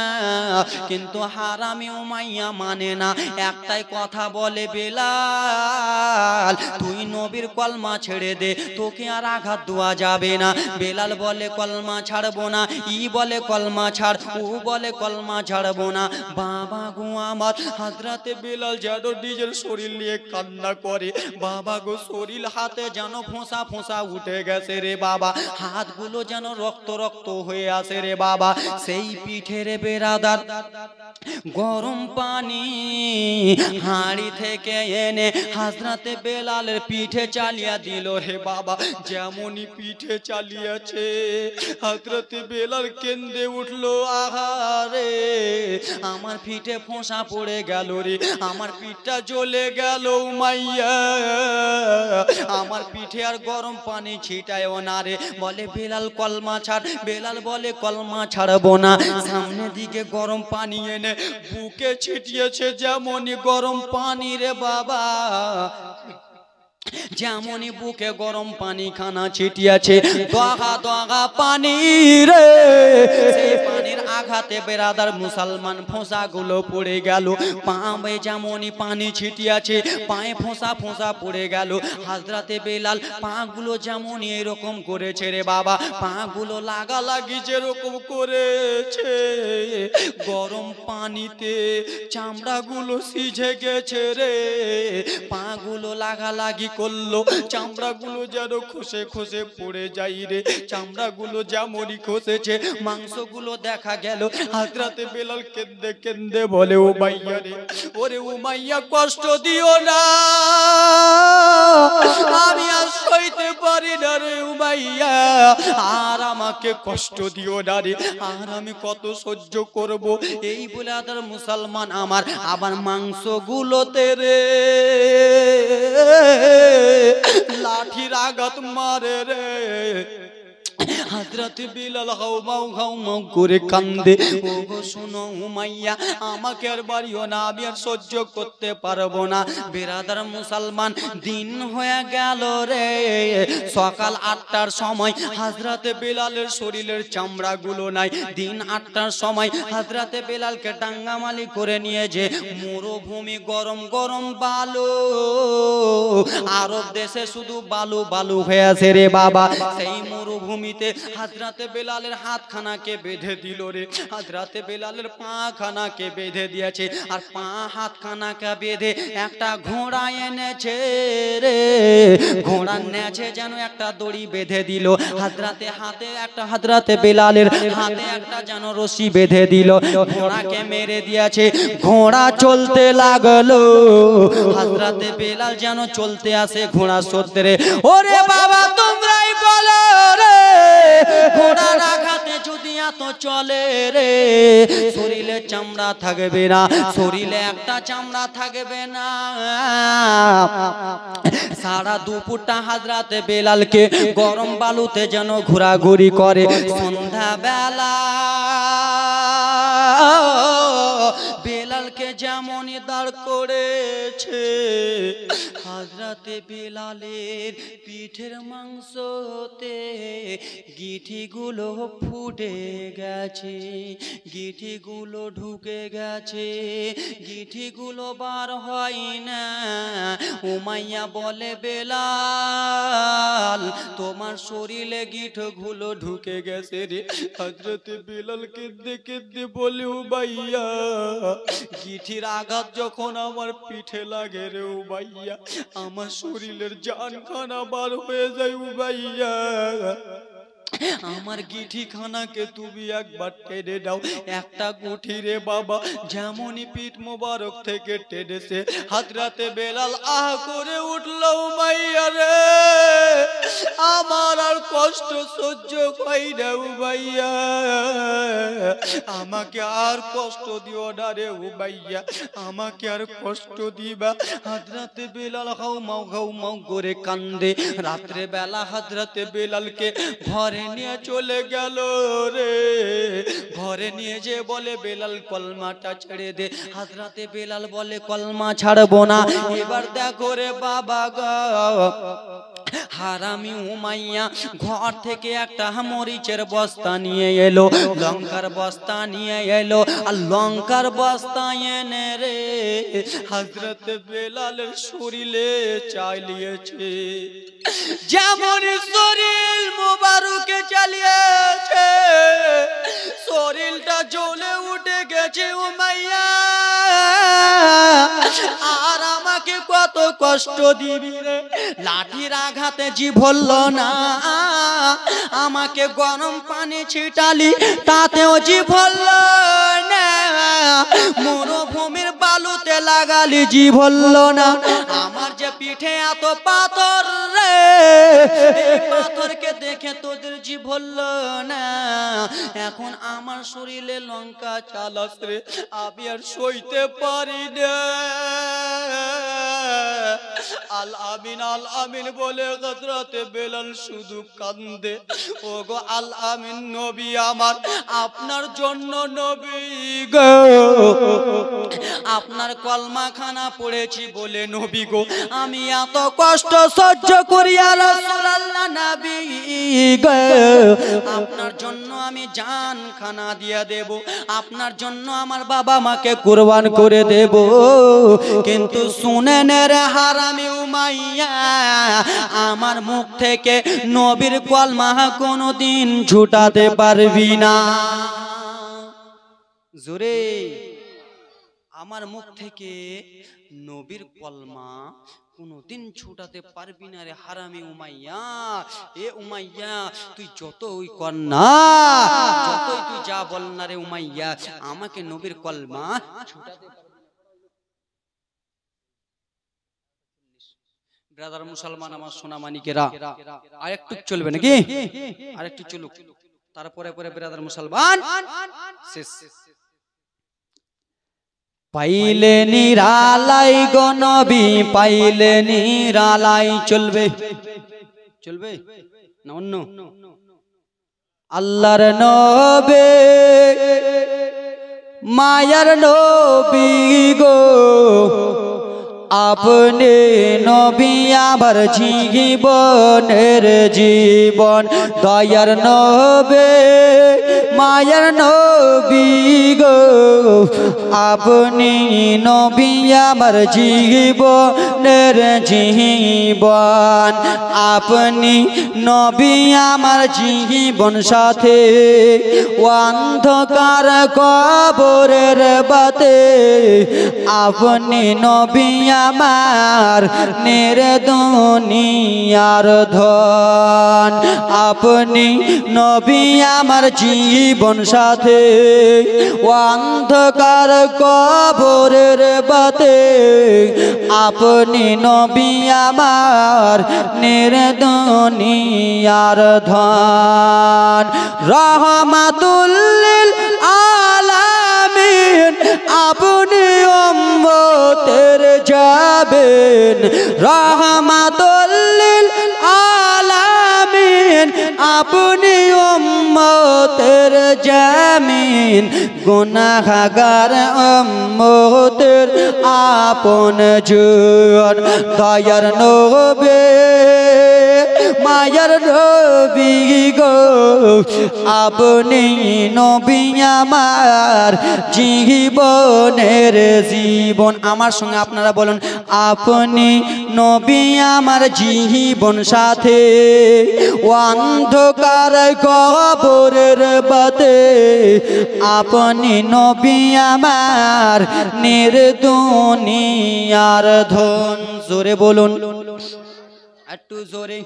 কিন্তু হারামি উমাইয়া মানে না, একটাই কথা বলে, বেলাল তুই নবীর কলমা ছেড়ে দে, তোকে আর আঘাত দেওয়া যাবে না। বেলাল বলে কলমা ছাড়বো না, ই বলে কলমা ছাড়, ও বলে কলমা ছাড়বো না। বাবা গো আমার, হযরতে বেলাল যেন নিজের শরীর নিয়ে কান্না করে। বাবা গো, শরীর হাতে যেন ফোঁসা ফোঁসা উঠে গেছে রে বাবা, হাতগুলো যেন রক্ত রক্ত হয়ে আসে রে বাবা। সেই পিঠের বেরাদার গরম পানি হাঁড়ি থেকে এনে হযরতে বেলালের পিঠে চালিয়ে দিল রে বাবা। যেমনই পিঠে চালিয়েছে, হযরতে বেলাল কেন্দে উঠলো, আহারে আমার পিঠে ফোঁসা পড়ে গেল রে, আমার পিঠটা জ্বলে গেল উমাইয়া, আমার পিঠে আর গরম পানি ছিটায় না রে। বলে বেলাল কলমা ছাড়, বেলাল বলে কলমা ছাড়বো না। সামনে দিকে গরম পানি এনে বুকে ছিটিয়েছে, যেমনই গরম পানি রে বাবা, যেমনই বুকে গরম পানি খানা ছিটিয়েছে, দগা দগা পানি রে। সেই পানির আঘাতে বেরাদার মুসলমান ফোঁসা গুলো পড়ে গেল। পায়ে যেমনই পানি ছিটিয়েছে, পায়ে ফোঁসা ফোঁসা পড়ে গেল। হযরতে বেলাল পা গুলো যেমনই এরকম করেছে রে বাবা, পা গুলো লাগালাগি যেরকম করেছে, গরম পানিতে চামড়া গুলো সিঝে গেছে রে। পা গুলো লাগালাগি করলো, চামড়া গুলো যেন খসে খসে পড়ে যাই রে। চামড়া গুলো যেমনই খসেছে, মাংস গুলো দেখা গেল। হযরতে বেলাল কেন্দে কেন্দে বলে, ও মাইয়া রে, ওরে উমাইয়া কষ্ট দিও না, আমি আর সইতে পারি না রে উমাইয়া, আর আমাকে কষ্ট দিও না রে, আর আমি কত সহ্য করব। এই বলে আদার মুসলমান আমার আবার মাংস গুলোতে রে লাঠির আঘাত মারে রে। হযরত বিলাল হাউমাউ হাউমাউ করে কান্দে। ওগো শোনো উমাইয়া, আমাকে আর বাড়িও না, আমি আর সহ্য করতে পারবো না। বিরাদার মুসলমান, দিন হয়ে গেল রে। সকাল 8টার সময় হযরত বিলালের শরীরের চামড়াগুলো নাই। দিন 8টার সময় হযরত বিলালকে টাঙ্গামালি করে নিয়ে যে মরুভূমি, গরম গরম বালু, আরব দেশে শুধু বালু বালু হয়ে আছে রে বাবা। সেই মরুভূমিতে হযরত বিলালের হাতখানাকে বেঁধে দিল রে। হযরত বিলালের পাখানাকে বেঁধে দিয়েছে, আর পা হাতখানাকে বেঁধে একটা ঘোড়া এনেছে রে। ঘোড়ার নেছে যেন একটা দড়ি বেঁধে দিল। হযরত বিলালের হাতে একটা যেন রশি বেঁধে দিল। ঘোড়াকে মেরে দিয়েছে, ঘোড়া চলতে লাগলো। হযরত বিলাল যেন চলতে আসে ঘোড়া সত্রে। ওরে বাবা, তোমরাই বলো রে, ঘোড়ার আঘাতে যদি এত চলে রে, শরীরে চামড়া থাকবে না, শরীরে একটা চামড়া থাকবে না। সারা দুপুরটা হযরত বিলালকে গরম বালুতে যেন ঘোরাঘুরি করে। সন্ধ্যা বেলা বেলালকে যেমনই দাঁড় করেছে, হযরত বিলালের পিঠের মাংসতে গিঠিগুলো ফুটে গেছে, গিঠিগুলো ঢুকে গেছে, গিঠিগুলো বার হয় না। উমাইয়া বলে, বেলাল, তোমার শরীরে গিঠগুলো ঢুকে গেছে রে। হযরত বিলাল কেঁদে কেঁদে বলে, উমাইয়া, গিঠির আঘাত যখন আমার পিঠে লাগে রে উমাইয়া, আমার শরীরের জানখানা বার হয়ে যায় উমাইয়া। আমার গিঠি খানাকে তুমি একবার টেনে দাও। একটা গুঠি রে বাবা যেমনই পিঠ মোবারক থেকে টেনেছে, হযরত বেলাল আহ করে উঠল, উমাইয়া রে, আমার আর কষ্ট সহ্য হয় না উমাইয়া, আমাকে আর কষ্ট দিও না রে উমাইয়া, আমাকে আর কষ্ট দিবা। হযরত বেলাল হাউমাউ হাউমাউ করে কান্দে। রাত্রে বেলা হযরত বেলালকে ঘরে নিয়ে চলে গেল রে। ঘরে নিয়ে যে বলে, বেলাল কলমাটা ছেড়ে দে। হযরত বেলাল বলে, কলমা ছাড়বো না। এবার দেখো রে বাবা গো, হারামি উমাইয়া ঘর থেকে একটা মরিচের বস্তা নিয়ে এলো, লঙ্কার বস্তা নিয়ে এলো, আর লঙ্কার বস্তা এনে রে হযরত বেলালের শরীরে চালিয়েছে। যেমন শরীর মোবারকে চালিয়েছে, শরীরটা জ্বলে উঠে গেছে উমাইয়া। আর আমাকে কত কষ্ট দিবি রে, লাঠির আঘাতে জি ভরল না, আমাকে গরম পানি ছিটালি তাতেও জি ভরল না, মরুভূমির বালুতে লাগালি জি ভরল না। আমার যে পিঠে এত পাথর রে, এই পাথরকে দেখে তোদের জি ভরল না। এখন আমার শরীরে লঙ্কা চালাস রে, আমি আর সইতে পারি না। আল আমিন আল আমিন বলে হযরত বেলাল শুধু কান্দে। ওগো আল আমিন নবী আমার, আপনার জন্য নবী গো, আপনার কলমা খানা পড়েছি বলে নবী গো আমি এত কষ্ট সহ্য করি। রাসূলুল্লাহ নবী গো, আপনার জন্য আমি জান খানা দিয়ে দেব, আপনার জন্য আমার বাবা মাকে কুরবান করে দেব। কিন্তু শুনেন রে হারামি উমাইয়া, আমার মুখ থেকে নবীর কলমা কোনোদিন ছুটাতে পারবি না। জোরে, আমার মুখ থেকে নবীর কলমা কোনদিন ছুটাতে পারবি না রে হারামি উমাইয়া। এ উমাইয়া, তুই যতই কর না, যতই তুই যা বল না রে উমাইয়া, আমাকে নবীর কলমা ছুটাতে পারবি না। ব্রাদার মুসলমান আমার সোনা মানিকেরা, আরেকটু চলবে নাকি? আরেকটু চলুক, তারপরে পরে ব্রাদার মুসলমান শেষ। পাইলে নিরালাই গো নবী, পাইলে নিরালাই। চলবে চলবে না অন্য? আল্লাহর নবী মায়ার নবী গো আপনি নবী আমার জীবনের জীবন দয়ার নবী মায়ার নবী গো আপনি নবী আমার জীবনের জীবন আপনি নবী আমার জীবন সাথে অন্ধকার কবরের বাতে আপনি নবী আমার নির্দুনিয়ার ধন আপনি নবী আমার জীবন সাথে অন্ধকার কবরের বাতে আপনি নবী আমার নির্দুনিয়ার ধন রহমাতুল লিল আলামিন আপনি উম্মতের যাবেন রহমাতুল লিল আলামিন আপনি উম্মতের জামিন গুনাহগার উম্মতের আপন জন দয়ার নবী মায়ার নবী গো আপনি নবী আমার জীবনের জীবন আমার সঙ্গে আপনারা বলুন আপনি নবী আমার জীবন সাথে অন্ধকার কবরের বাতে আপনি নবী আমার নির্দুনিয়ার ধন জোরে বলুন একটু জোরে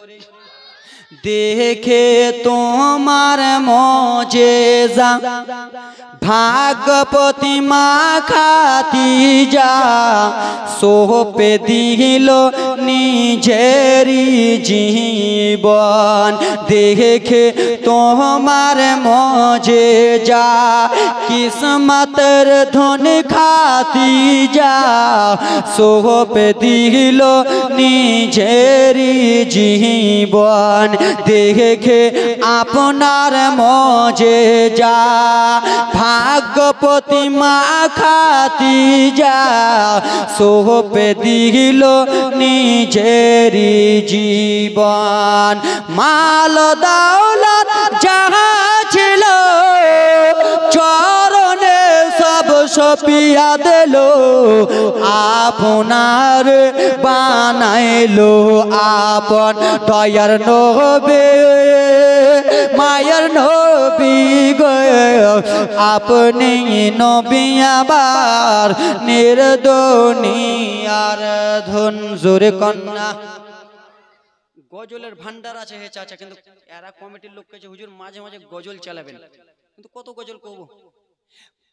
দেখে তোমার মজেজা ভাগপতি মা খাতিজা সোপে দিল নিজেরি জীবন দেখে তোমার মজেজা কিসমতের ধন খাতিজা সোপে দিল নিজেরি জীবন দেখে আপনার মজেজা ভাগ্যপতি মা খাতিজা সোপে দিল নিজেরি জীবন মাল দাওলাত যাহা ছিল চরণে সব সপিয়া দিল আপনার বানাইলো আপন দয়ার নবী মায়ার নবী গো আপনি নবী আবার নির্দুনিয়ার ধন জোরে কন্যা গজলের ভান্ডার আছে হে চাচা কিন্তু এরা কমিটির লোক কেছে হুজুর মাঝে মাঝে গজল চালাবেন কিন্তু কত গজল করব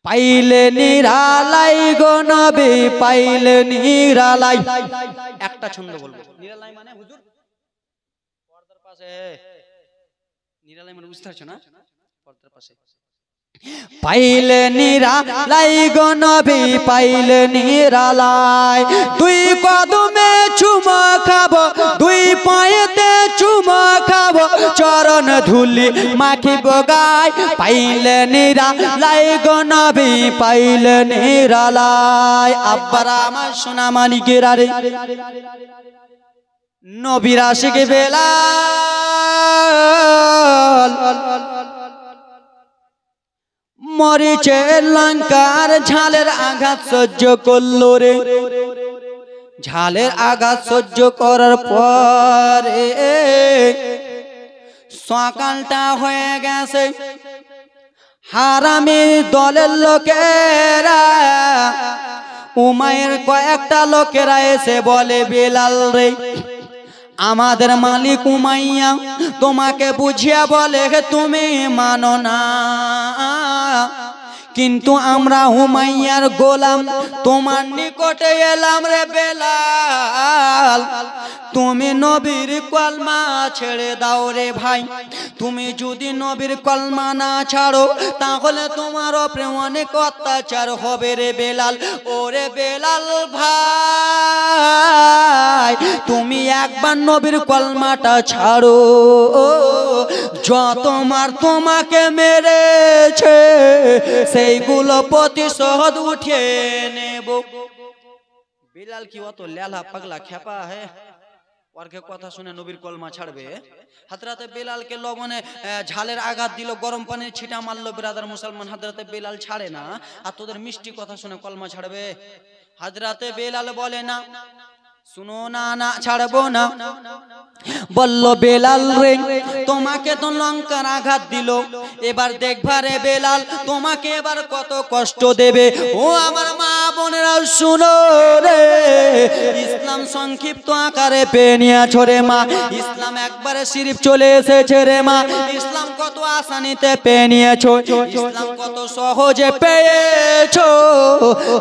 পাইলে নিরালাই গো নবী পাইলে নিরালাই একটা ছন্দ বলবো নিরালাই মানে হুজুর পর্দার পাশে নিরালাই মানে বুঝতে পারছো না পর্দার পাশে পাইলে নিরালাই গো নবী পাইলে নিরালাই দুই কদমে চুমা খাবো দুই পায়েতে চুমা খাবো চরণ ধুলি মাখিব গায় পাইলে নিরালাই গো নবী পাইলে নিরালাই আব্বারা আমার সোনা মানিকের আরে নবীর আশিক বেলাল মরিচে লঙ্কার ঝালের আঘাত সহ্য করলো রে ঝালের আঘাত সহ্য করার পরে সকালটা হয়ে গেছে হারামি দলের লোকেরা উমায়ের কয়েকটা লোকেরা এসে বলে বেলাল রে আমাদের মালিক উমাইয়া তোমাকে বুঝিয়া বলে তুমি মানো না কিন্তু আমরা উমাইয়ার গোলাম তোমার নিকটে এলাম রে বেলাল, তুমি নবীর কলমা ছেড়ে দাও রে ভাই। তুমি যদি নবীর কলমা না ছাড়ো তাহলে তোমার উপরে অনেক অত্যাচার হবে রে বেলাল। ওরে বেলাল ভাই, তুমি একবার নবীর কলমাটা ছাড়ো, যত মার তোমাকে মেরেছে সেইগুলো প্রতিশোধ উঠিয়ে নেব। বেলাল কি অত লেলা পাগলা খেপা হে ওরকে কথা শুনে নবীর কলমা ছাড়বে? হযরতে বেলালকে লবণে ঝালের আঘাত দিল, গরম পানির ছিটা মারলো ব্রাদার মুসলমান, হযরতে বেলাল ছাড়ে না, আর তোদের মিষ্টি কথা শুনে কলমা ছাড়বে? হযরতে বেলাল বলে না, শুনো না, না ছাড়বো না। বলল বেলাল রে তোমাকে তো লঙ্কার আঘাত দিল, এবার দেখবা রে বেলাল তোমাকে এবার কত কষ্ট দেবে। ও আমার মা বোনেরা শুনো রে, ইসলাম সংক্ষিপ্ত আকারে পেয়ে নিয়েছো রে মা, ইসলাম একবারে শরীফ চলে এসেছে রে মা, ইসলাম কত আসানিতে পেয়ে নিয়েছো, ইসলাম কত সহজে পেয়েছো,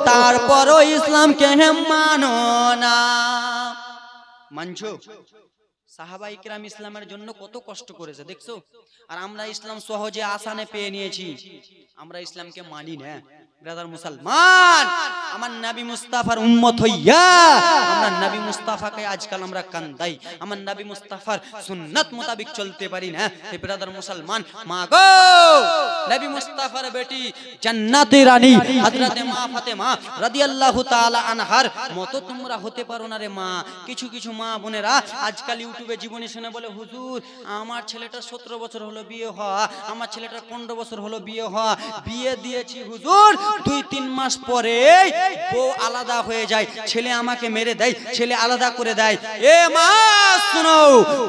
তারপরও ইসলামকে মানো না। মানছো? সাহাবাই কিরাম ইসলামের জন্য কত কষ্ট করেছে দেখছো, আর আমরা ইসলাম সহজে আসানে পেয়ে নিয়েছি, আমরা ইসলামকে মানি না। ব্রাদার মুসলমান, আমার নবী মুস্তাফার উম্মত হইয়া আমরা নবী মুস্তাফাকে আজকাল আমরা কান্দাই, আমার নবী মুস্তাফার সুন্নাত মোতাবেক চলতে পারি না। হে ব্রাদার মুসলমান, মা গো নবী মুস্তাফার বেটি জান্নাতের রানী হযরতে মা ফাতেমা রাদিয়াল্লাহু তাআলা আনহার মতো তোমরা হতে পারো না রে মা। কিছু কিছু মা বোনেরা আজকাল ইউটিউবে জীবনী শুনে বলে, হুজুর আমার ছেলেটার 17 বছর হলো বিয়ে হওয়া, আমার ছেলেটার 15 বছর হলো বিয়ে হওয়া, বিয়ে দিয়েছি হুজুর 2-3 মাস পরে বউ আলাদা হয়ে যায়, ছেলে আমাকে মেরে দেয়, ছেলে আলাদা করে দেয়। এ মা শুনো,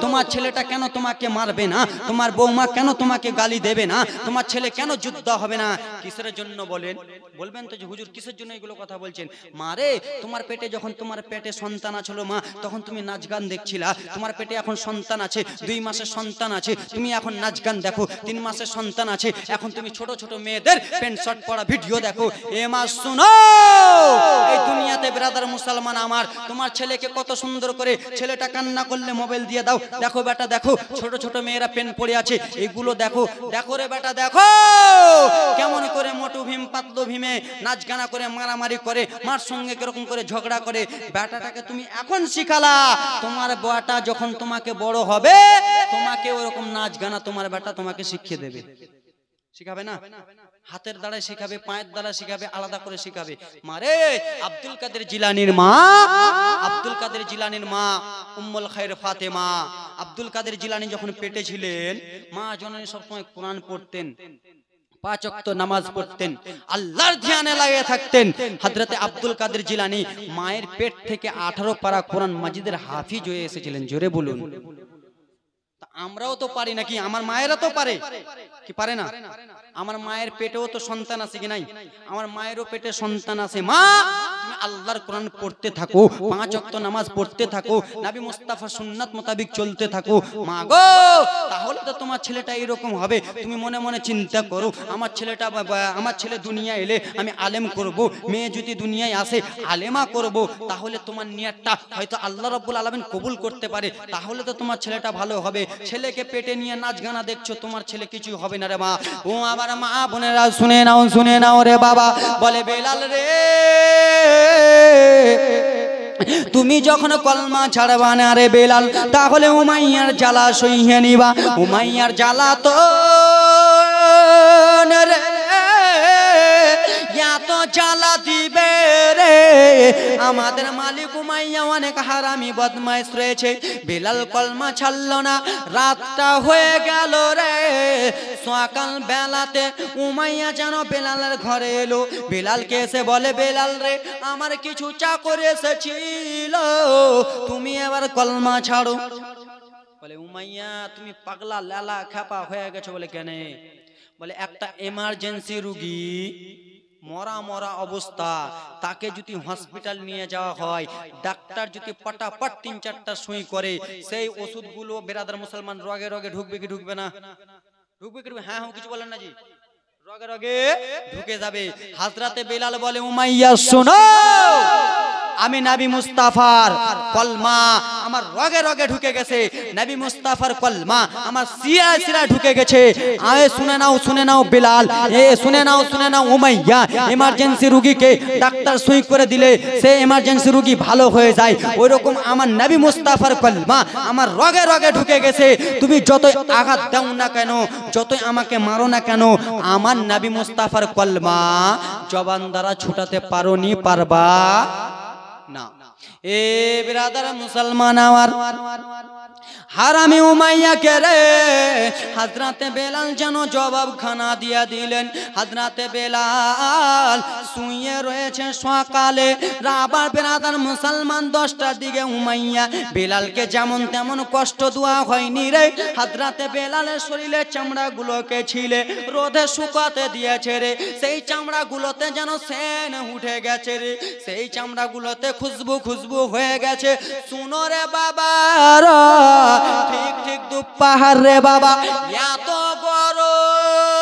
তোমার ছেলেটা কেন তোমাকে মারবে না, তোমার বৌমা কেন তোমাকে গালি দেবে না, তোমার ছেলে কেন যুদ্ধ হবে না? কিসের জন্য বলেন? বলবেন তো যে হুজুর কিসের জন্য এগুলো কথা বলছেন? মারে তোমার পেটে যখন তোমার পেটে সন্তান আছিল মা, তখন তুমি নাচ গান দেখছিলা, তোমার পেটে এখন সন্তান আছে, 2 মাসের সন্তান আছে, তুমি এখন নাচ গান দেখো, 3 মাসের সন্তান আছে, এখন তুমি ছোট ছোট মেয়েদের প্যান্ট শার্ট পরা ভিডিও দেখো। এ মা শুনো, এই দুনিয়াতে ব্রাদার মুসলমান আমার, তোমার ছেলেকে কত সুন্দর করে, ছেলেটা কান্না করলে মোবাইল দিয়ে দাও, দেখো বেটা দেখো ছোট ছোট মেয়েরা প্যান্ট পরে আছে, এগুলো দেখো, দেখো রে বেটা দেখো কেমন করে মোটু ভীম পাতলু ভীমে নাচ গানা করে মারামারি করে, মার সঙ্গে কিরকম করে ঝগড়া করে। বেটাটাকে তুমি এখন শিখালা, তোমার বেটা যখন তোমাকে বড় হবে তোমাকে ওরকম নাচ গানা তোমার বেটা তোমাকে শিখিয়ে দেবে। শিখাবে না? হাতের দ্বারা শিখাবে, পায়ের দ্বারা শিখাবে, আলাদা করে শিখাবে। মারে আব্দুল কাদের জিলানীর মা, আব্দুল কাদের জিলানীর মা উম্মুল খায়র ফাতেমা, আব্দুল কাদের জিলানী যখন পেটে ছিলেন, মা জননী সবসময় কোরআন পড়তেন, 5 ওয়াক্ত নামাজ পড়তেন, আল্লাহর ধ্যানে লাগিয়ে থাকতেন। হযরতে আব্দুল কাদের জিলানী মায়ের পেট থেকে 18 পারা কোরআন মাজিদের হাফিজ হয়ে এসেছিলেন। জোরে বলুন। আমরাও তো পারি নাকি? আমার মায়েরা তো পারে কি পারে না? আমার মায়ের পেটেও তো সন্তান আছে কি নাই? আমার মায়েরও পেটে সন্তান আছে। মা তুমি আল্লাহর কোরআন পড়তে থাকো, 5 ওয়াক্ত নামাজ পড়তে থাকো, নবী মুস্তাফার সুন্নাত মোতাবেক চলতে থাকো। মা গো তাহলে তো তোমার ছেলেটা এরকম হবে। তুমি মনে মনে চিন্তা করো, আমার ছেলেটা, আমার ছেলে দুনিয়া এলে আমি আলেম করব, মেয়ে যদি দুনিয়ায় আসে আলেমা করব, তাহলে তোমার নিয়তটা হয়তো আল্লাহ রাব্বুল আলামিন কবুল করতে পারে, তাহলে তো তোমার ছেলেটা ভালো হবে। ছেলেকে পেটে নিয়ে নাচ গানা দেখছো, তোমার ছেলে কিছু হবে না রে মা। ও আমার মা বোনেরা শুনে নাও, শুনে নাও রে বাবা। বলে বেলাল রে তুমি যখন কলমা ছাড়বা না রে বেলাল, তাহলে উমাইয়ার জ্বালা সইয়ে নিবা। উমাইয়ার জ্বালা তো রে এত জ্বালা দিবে রে, আমাদের মালিক উমাইয়া অনেক হারামি বদমাইশ রয়েছে। বেলাল কলমা ছাড়লো না, রাতটা হয়ে গেল রে। সকাল বেলাতে উমাইয়া যেন বেলালের ঘরে এলো, বেলালকে এসে বলে, বেলাল রে আমার কিছু চাকর এসেছিল, তুমি এবার কলমা ছাড়ো। বলে উমাইয়া তুমি পাগলা লালা খাপা হয়ে গেছো। বলে কেন? বলে একটা এমার্জেন্সি রুগী, মরা মরা অবস্থা, তাকে যদি হসপিটাল নিয়ে যাওয়া হয়, ডাক্তার যদি পটাপট 3-4টা সুই করে, সেই ওষুধগুলো ব্রাদার মুসলমান রগে রগে ঢুকবে কি ঢুকবে না? ঢুকবে কি? হ্যাঁ হ্যাঁ কিছু বলেন না জি। রগে রগে ঢুকে যাবে। হযরতে বেলাল বলে উমাইয়া শোনো, আমি নবী মুস্তাফার কলমা আমার রগে রগে ঢুকে গেছে, নবী মুস্তাফার কলমা আমার সিরায় সিরায় ঢুকে গেছে। আয়ে শুনে নাও বেলাল, শুনে নাও উমাইয়া, ইমার্জেন্সি রোগীকে ডাক্তার সুই করে দিলে সে ইমার্জেন্সি রোগী ভালো হয়ে যায়, ওই রকম আমার নবী মুস্তাফার কলমা আমার রগে রগে ঢুকে গেছে। তুমি যতই আঘাত দাও না কেন, যতই আমাকে মারো না কেন, আমার নবী মুস্তাফার কলমা জবান দ্বারা ছুটাতে পারোনি, পারবা না। এ বিরাদার মুসলমান আমার, হারামি উমাইয়া কে রে হযরতে বেলাল যেন জবাব খানা দিয়া দিলেন। হযরতে বেলাল শুয়ে রয়েছে সকালে, রাবার বিরাদার মুসলমান 10টার দিকে উমাইয়া বেলালকে যেমন তেমন কষ্ট দেওয়া হয়নি রে। হযরতে বেলালের শরীরের চামড়াগুলোকে ছিলে রোদে শুকাতে দিয়েছে রে, সেই চামড়াগুলোতে যেন সেন উঠে গেছে রে, সেই চামড়াগুলোতে খুশবু হয়ে গেছে। শুনো রে বাবা, ঠিক দুপাহাড় রে বাবা, এত গরম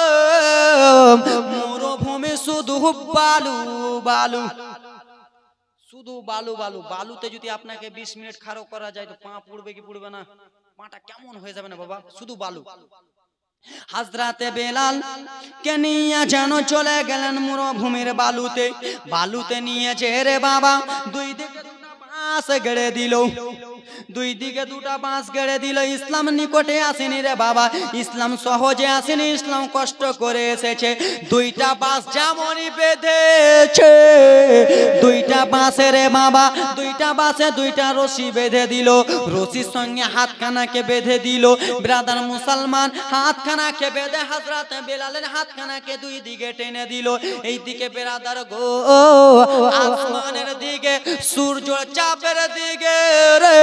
মরুভূমি শুধু বালু, শুধু বালুতে যদি আপনাকে 20 মিনিট খাড়ো করা যায় তো পা পুড়বে কি পুড়বে না? পাটা কেমন হয়ে যাবে না বাবা, শুধু বালু। হযরতে বেলাল কে নিয়ে যেন চলে গেলেন মরুভূমির বালুতে নিয়েছে রে বাবা। দুই দিকে দুটা বাঁশ গেড়ে দিল। ইসলাম নিকটে আসেনি রে বাবা, ইসলাম সহজে আসেনি, ইসলাম কষ্ট করে এসেছে। দুইটা বাঁশ যেমনই বেঁধেছে, দুইটা বাঁশে রে বাবা, দুইটা বাঁশে দুইটা রশি বেঁধে দিল, রশির সঙ্গে হাতখানাকে বেঁধে দিল। ব্রাদার মুসলমান, হাতখানাকে বেঁধে হযরতে বেলালের হাতখানাকে দুই দিকে টেনে দিল। এই দিকে ব্রাদার গো আসমানের দিকে, সূর্য চাপের দিকে রে,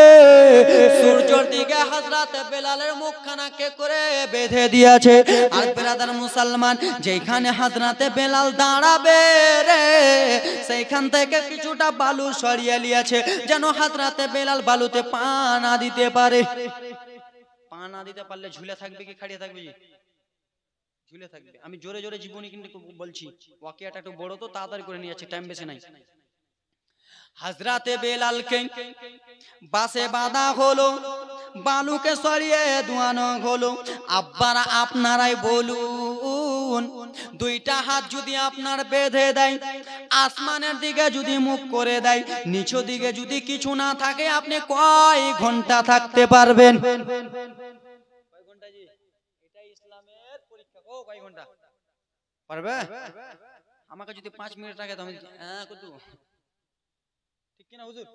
সূর্যের দিকে হযরতে বেলালের মুখখানাকে করে বেঁধে দিয়েছে। আর ব্রাদার মুসলমান, যেখানে হযরতে বেলাল দাঁড়াবে রে, সেইখান থেকে কিছুটা বালু সরিয়ে নিয়েছে, যেন হযরতে বেলাল বালুতে পা না দিতে পারে। পা না দিতে পারলে ঝুলে থাকবে কি খাড়িয়ে থাকবে? ঝুলে থাকবে। আমি জোরে জোরে জীবনী কিন্তু বলছি, ওয়াকিয়াটা একটু বড় তো তাড়াতাড়ি করে নিয়েছি, টাইম বেশি নাই। হযরতে বেলালকে বাসে বাঁধা হলো, বালুকে সরিয়ে ধোয়ানো হলো। আব্বারা আপনারাই বলুন, দুইটা হাত যদি আপনার বেঁধে দেয়, আসমানের দিকে যদি মুখ করে দেয়, নিচু দিকে যদি কিছু না থাকে, আপনি কয় ঘন্টা থাকতে পারবেন? কয় ঘন্টা জি? এটাই ইসলামের পরীক্ষা। ও কয় ঘন্টা পারবে? আমাকে যদি 5 মিনিট রাখে তো আমি কত ঠিক কিনা হুজুর?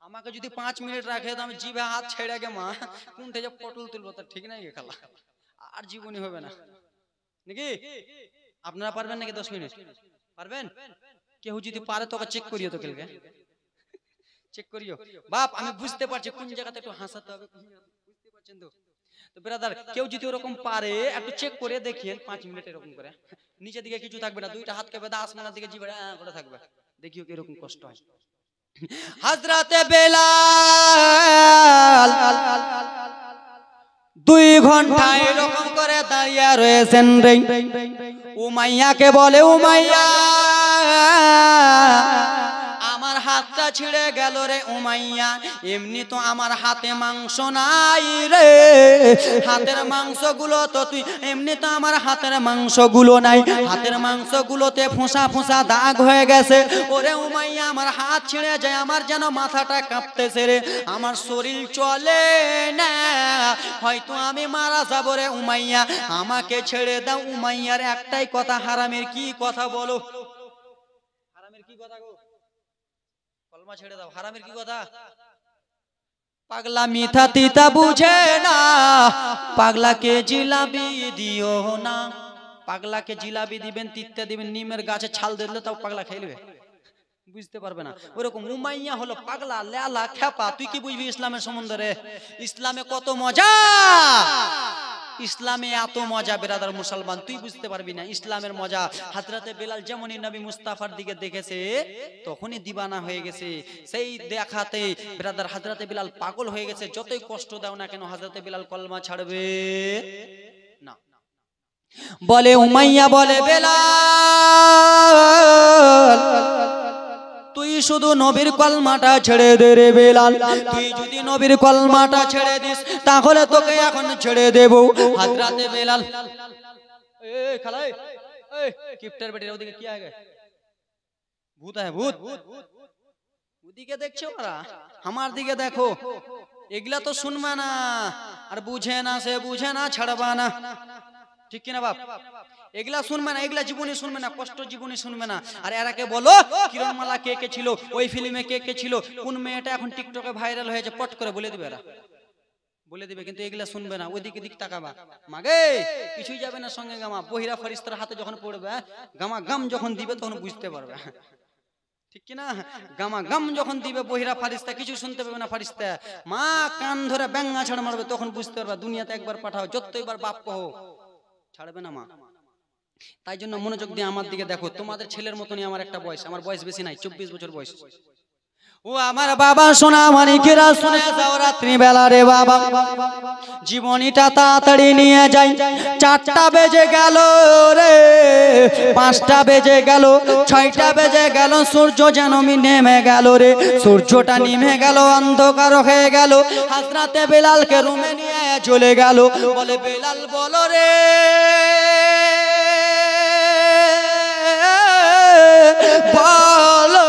আমাকে যদি 5 মিনিট রাখে তো আমি জিভে হাত ছেড়ে গে মা কোন থেকে পটল তুলবো, তো ঠিক নাই খালা, আর জীবনী হবে না নাকি? আপনারা পারবেন নাকি? 10 মিনিট পারবেন? কেউ যদি পারে তো চেক করিও, তো কালকে চেক করিও বাপ। আমি বুঝতে পারছি কোন জায়গাতে একটু হাসাতে হবে, বুঝতে পারছেন তো? তো ব্রাদার, কেউ যদি ওরকম পারে একটু চেক করে দেখিয়েন 5 মিনিট এরকম করে, নিচের দিকে কিছু থাকবে না, দুইটা হাতকে বেঁধে আসমানের দিকে জিভে করে থাকবে, দেখিও কি এরকম কষ্ট হয়। হযরতে বেলাল 2 ঘন্টা এরকম করে দাঁড়িয়ে রয়েছেন রে। উমাইয়াকে বলে, উমাইয়া আমার হাতটা ছিঁড়ে গেল রে উমাইয়া, এমনি তো আমার হাতে মাংস নাই রে, হাতের মাংসগুলো তো তুই, এমনি তো আমার হাতের মাংসগুলো নাই, হাতের মাংসগুলোতে ফোঁসা ফোঁসা দাগ হয়ে গেছে। ওরে উমাইয়া আমার হাত ছিঁড়ে যায়, আমার যেন মাথাটা কাঁপতেছে রে, আমার শরীর চলে না, হয়তো আমি মারা যাব রে উমাইয়া, আমাকে ছেড়ে দাও। উমাইয়ার একটাই কথা, হারামের কি কথা বলো? হারামের কি কথা গো? কলমা ছেড়ে দাও। হারামের কি কথা? পাগলা মিঠা তিতা বুঝে না, পাগলাকে জিলাপি দিও না। পাগলাকে জিলাপি দিবেন, তিতা দিবেন, নিমের গাছে ছাল দিলে তাও পাগলা খেয়ে নেবে, বুঝতে পারবে না। ওরকম উমাইয়া হলো পাগলা, লেলা, খেপা। তুই কি বুঝবি ইসলামের সম্বন্ধে রে? ইসলামে কত মজা, ইসলামে এত মজা ব্রাদার মুসলমান, তুই বুঝতে পারবি না ইসলামের মজা। হযরতে বেলাল যেমনই নবী মুস্তাফার দিকে দেখেছে তখনই দিবানা হয়ে গেছে, সেই দেখাতে ব্রাদার হযরতে বেলাল পাগল হয়ে গেছে। যতই কষ্ট দাও না কেন হযরতে বেলাল কলমা ছাড়বে না। বলে উমাইয়া বলে বেলাল তুই শুধু নবীর কলমাটা ছেড়ে দে রে বেলাল, তুই যদি নবীর কলমাটা ছেড়ে দিস তাহলে তোকে এখন ছেড়ে দেব। হযরতে বেলাল এই খালাই এই কিপ্টার বেটির ওদিকে কি আগে ভূত আছে ভূত, ওদিকে দেখছো ওরা আমার দিকে দেখো, এগুলা তো শুনবে না আর বুঝে না, সে বুঝে না ছাড়বা না, ঠিক কিনা বাপ? এগুলা শুনবে না, এগুলা জীবনে শুনবে না, কষ্ট জীবনে শুনবে না। আর এরাকে বলো কিরণমালা কে কে ছিল, ওই ফিল্মে কে কে ছিল, কোন মেয়েটা এখন টিকটকে ভাইরাল হয়েছে, পট করে বলে দিবে, এরা বলে দিবে, কিন্তু এগুলা শুনবে না। ওইদিকে দিক তাকাবা, মাগে কিছুই যাবে না সঙ্গে গামা, বহিরা ফেরেশতার হাতে যখন পড়বে গামা গাম যখন দিবে তখন বুঝতে পারবে, ঠিক কিনা? গামা গাম যখন দিবে বহিরা ফারিস্তা, কিছু শুনতে পাবে না ফারিস্তা, মা কান ধরে ব্যাঙ্গা ছাড় মারবে, তখন বুঝতে পারবে দুনিয়াতে একবার পাঠাও, যতইবার বাপ কহো ছাড়বে না মা। তাই জন্য মনোযোগ দিয়ে আমার দিকে দেখো, তোমাদের ছেলের মতনই আমার একটা বয়স, আমার বয়স বেশি নাই, 24 বছর বয়স। ও আমার বাবা সোনা মানিকেরা শুনে যাও, রাত্রি বেলা রে বাবা জীবনীটা তাড়াতাড়ি নিয়ে যাই। 4টা বেজে গেল রে, 5টা বেজে গেল, 6টা বেজে গেল, সূর্য যেন নেমে গেল রে, সূর্যটা নেমে গেল, অন্ধকার হয়ে গেল। হযরতে বেলালকে রুমে নিয়ে চলে গেল, বলে বেলাল বলো রে বলো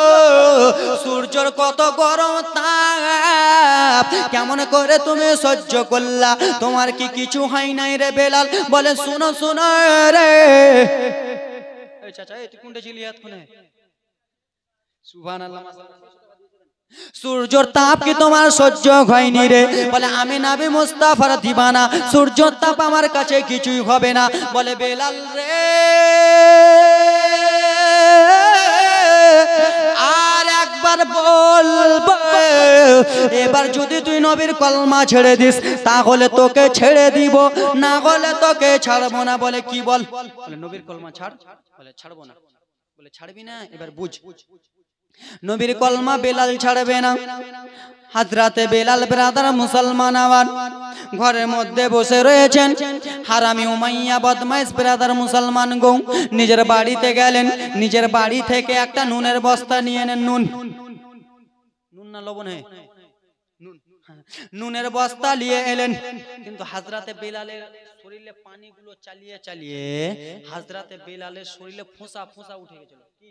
সূর্যর কত গরম তাপ, কেমন করে তুমি সহ্য করলা, তোমার কি কিছু হয় নাই রে বেলাল? বলে শুনো শুনো রে, এই চাচা এই তুই কোনটা ছিলি এতক্ষণে? সুবহানাল্লাহ। সূর্যর তাপ কি তোমার সহ্য হয়নি রে? বলে আমি নবী মুস্তাফার দিবানা, সূর্যর তাপ আমার কাছে কিছুই হবে না। বলে বেলাল রে আর একবার বলবো, এবার যদি তুই নবীর কলমা ছেড়ে দিস তাহলে তোকে ছেড়ে দিব, না হলে তোকে ছাড়বো না। বলে কি বল? বলে নবীর কলমা ছাড়। বলে ছাড়বো না। বলে ছাড়বি না? এবার বুঝ, নবীর কলমা বেলাল ছাড়বে না। হযরতে বেলাল ব্রাদার মুসলমান আবার ঘরের মধ্যে বসে রয়েছেন, হারামি উমাইয়া বদমাইশ ব্রাদার মুসলমান গো নিজের বাড়িতে গেলেন, নিজের বাড়ি থেকে একটা নুনের বস্তা নিয়ে এলেন। নুন নুন না লবণ, হে নুন, নুনের বস্তা নিয়ে এলেন। কিন্তু হযরতে বেলালের শরীরে পানিগুলো চালিয়ে চালিয়ে হযরতে বেলালের শরীরে ফোঁসা ফোঁসা উঠে গেছিল, কি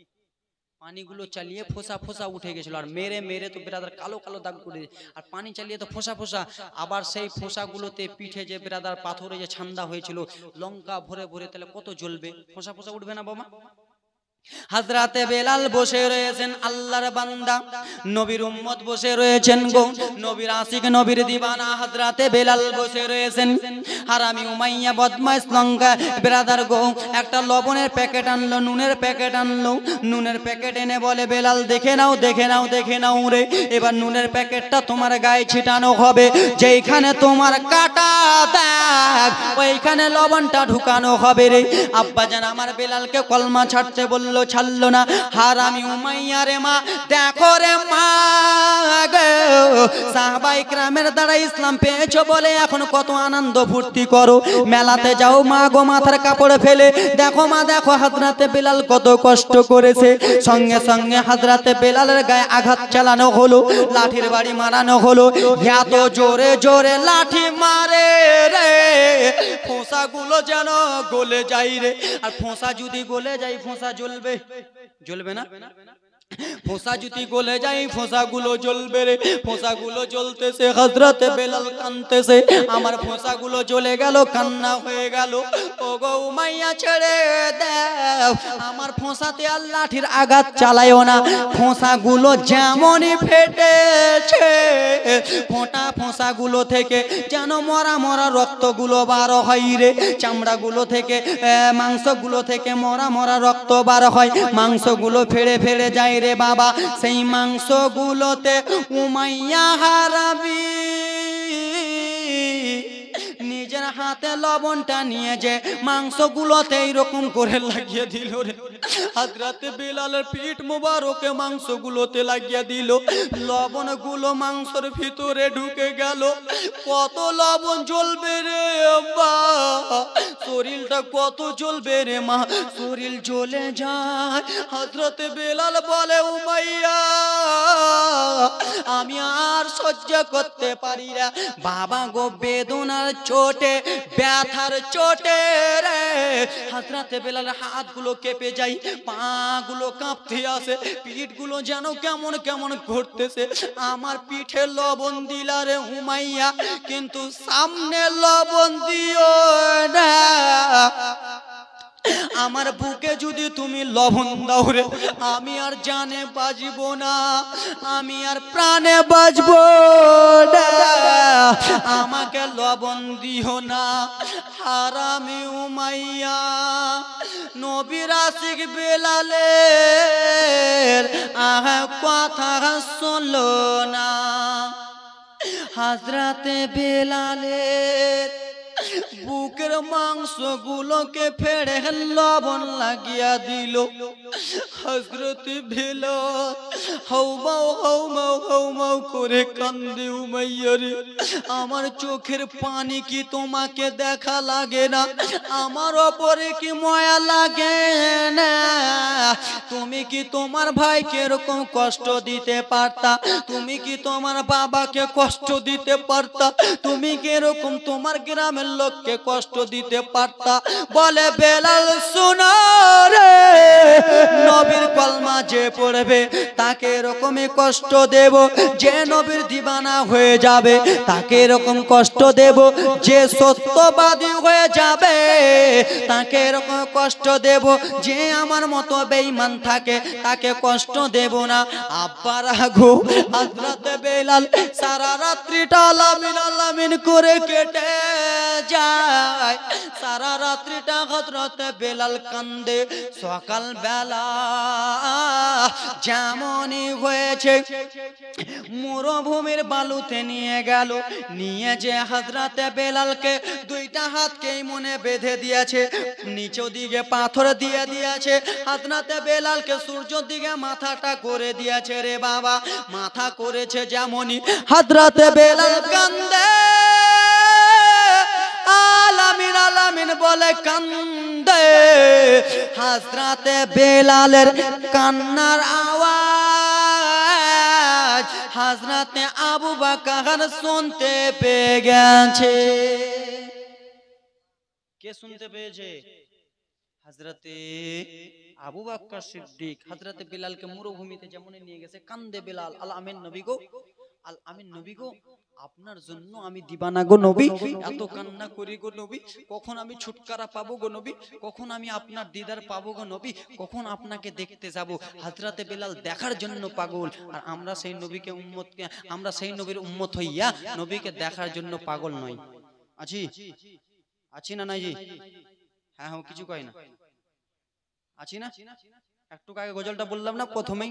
পানিগুলো চালিয়ে ফোঁসা ফোঁসা উঠে গেছিল। আর মেরে মেরে তো ব্রাদার কালো কালো দাগ করে, আর পানি চালিয়ে তো ফোঁসা ফোঁসা, আবার সেই ফোঁসাগুলোতে পিঠে যে ব্রাদার পাথরে যে ছান্দা হয়েছিল, লঙ্কা ভরে ভরে, তাহলে কত জ্বলবে, ফোঁসা ফোঁসা উঠবে না বাবা? হযরতে বেলাল বসে রয়েছেন, আল্লাহর বান্দা নবীর উম্মত বসে রয়েছেন গো, নবীর আশিক নবীর দিবানা হযরতে বেলাল বসে রয়েছেন। হারামি উমাইয়া বদমাইশ লঙ্কা ব্রাদার গো একটা লবণের প্যাকেট আনলো, নুনের প্যাকেট আনলো, নুনের প্যাকেট এনে বলে বেলাল দেখে নাও দেখে নাও দেখে নাও রে, এবার নুনের প্যাকেটটা তোমার গায়ে ছিটানো হবে, যেইখানে তোমার কাটা দাগ ওইখানে লবণটা ঢুকানো হবে রে। আব্বাজান আমার বেলালকে কলমা ছাড়তে বলল, ছাড়লো না। হারামি উমাইয়া রে মা দেখো রে মা গো, সাহাবায়ে কেরামের দ্বারা ইসলাম পেয়েছো বলে এখন কত আনন্দ ফুর্তি করো, মেলাতে যাও মা গো মাথার কাপড় ফেলে, দেখো মা দেখো হযরতে বেলাল কত কষ্ট করেছে। সঙ্গে সঙ্গে হযরতে বেলালের গায়ে আঘাত চালানো হলো, লাঠির বাড়ি মারানো হলো, এত জোরে জোরে লাঠি মারে রে ফোঁসাগুলো যেন গলে যায় রে। আর ফোঁসা যদি গলে যায় ফোঁসা জ্বলবে, জ্বলবে না? ফোঁসা যদি গলে যায় ফোঁসাগুলো জ্বলবে রে। ফোঁসাগুলো জ্বলতেছে, হযরতে বেলাল কাঁদতেছে, আমার ফোঁসাগুলো জ্বলে গেল, কান্না হয়ে গেল। ও গো উমাইয়া ছেড়ে দাও, আমার ফোঁসাতে আর লাঠির আঘাত চালায়ও না, ফোঁসাগুলো যেমনই ফেটেছে ফোঁটা ফোঁসাগুলো থেকে যেন মরা মরা রক্তগুলো বার হয় রে, চামড়াগুলো থেকে মাংসগুলো থেকে মরা মরা রক্ত বার হয়, মাংসগুলো ফেড়ে ফেড়ে যায় রে বাবা। সেই মাংসগুলোতে উমাইয়া হারাবি নিজের হাতে লবণটা নিয়ে যে মাংসগুলোতে এইরকম করে লাগিয়ে দিল রে। হযরত বেলালের পিঠ মুবারকে মাংসগুলোতে লাগিয়ে দিল। লবণগুলো মাংসের ভিতরে ঢুকে গেল। কত লবণ জ্বলবে রে মা, শরীরটা কত জ্বলবে রে মা, শরীর জ্বলে যায়। হযরত বেলাল বলে উমাইয়া আমি আর সহ্য করতে পারি না বাবা গো, বেদনার চোটে ব্যথার চোটে রে। হযরত বেলালের হাতগুলো কেঁপে যায়, পাগুলো কাঁপতে আসে, পিঠগুলো যেন কেমন কেমন ঘুরতেছে। আমার পিঠে লবণ দিলা রে উমাইয়া, কিন্তু সামনে লবণ দিও না। আমার বুকে যদি তুমি লবণ দাও রে, আমি আর জানে বাঁচব না, আমি আর প্রাণে বাঁচব না। আমাকে লবণ দিও না। হারামি উমাইয়া নবীর আশিক বেলালের কথা শুনলো না। হযরতে বেলালের বুকের মাংসগুলোকে ফেড়ে লবণ লাগিয়া দিল। হযরত বেলাল হাউমাউ হাউমাউ হাউমাউ করে কান্দে উমাইয়া রে, আমার চোখের পানি কি তোমাকে দেখা লাগে না? আমার ওপরে কি মায়া লাগে না? তুমি কি তোমার ভাইকে এরকম কষ্ট দিতে পারতা? তুমি কি তোমার বাবাকে কষ্ট দিতে পারতা? তুমি কি এরকম তোমার গ্রামের লোককে কষ্ট দিতে পারতা? বলে বেলাল শোনো রে, নবীর কলমা যে পড়বে তাকে এরকমই কষ্ট দেব। যে নবীর দিবানা হয়ে যাবে তাকে এরকম কষ্ট দেব। যে সত্যবাদী হয়ে যাবে তাকে এরকম কষ্ট দেব। যে আমার মতো বেঈমান থাকে তাকে কষ্ট দেব না। আব্বার আগু হযরত বেলাল সারা রাত্রিটা আলামিন আলামিন করে কেটে যায়। সারা রাত্রিটা হযরত বেলাল কান্দে। সকাল বেলা যেমনই হয়েছে মরুভূমির বালুতে নিয়ে গেল, নিয়ে যে হযরত বেলালকে দুইটা হাতকে মনে বেঁধে দিয়েছে, নিচের দিকে পাথর দিয়ে দিয়েছে। হযরত বেলালকে সূর্যের দিকে মাথাটা করে দিয়েছে রে বাবা। মাথা করেছে যেমনই হযরত বেলাল কান্দে, আলামিন আলামিন বলে কান্দে। হযরত বেলালের কান্নার আওয়াজ হযরত আবু বকর শুনতে পেয়ে গেছে। কে শুনতে পেয়েছে? হযরত আবু বকর সিদ্দিক। হযরত বেলালকে মরুভূমিতে যেমন নিয়ে গেছে, কান্দে বেলাল, আল আমিন নবী গো, আল আমিন নবী গো, আপনার জন্য আমি দিবানা গো নবী, এত কান্না করি গো নবী, কখন আমি ছুটকারা পাবো গো নবী, কখন আমি আপনার দিদার পাবো গো নবী, কখন আপনাকে দেখতে যাব। হযরত বেলাল দেখার জন্য পাগল, আর আমরা সেই নবীকে উম্মতকে, আমরা সেই নবীর উম্মত হইয়া নবীকে দেখার জন্য পাগল নই। আছি আছি না নাই জি? হ্যাঁ হ্যাঁ, কিছু কয় না, আছি না? একটু আগে গজলটা বললাম না প্রথমেই,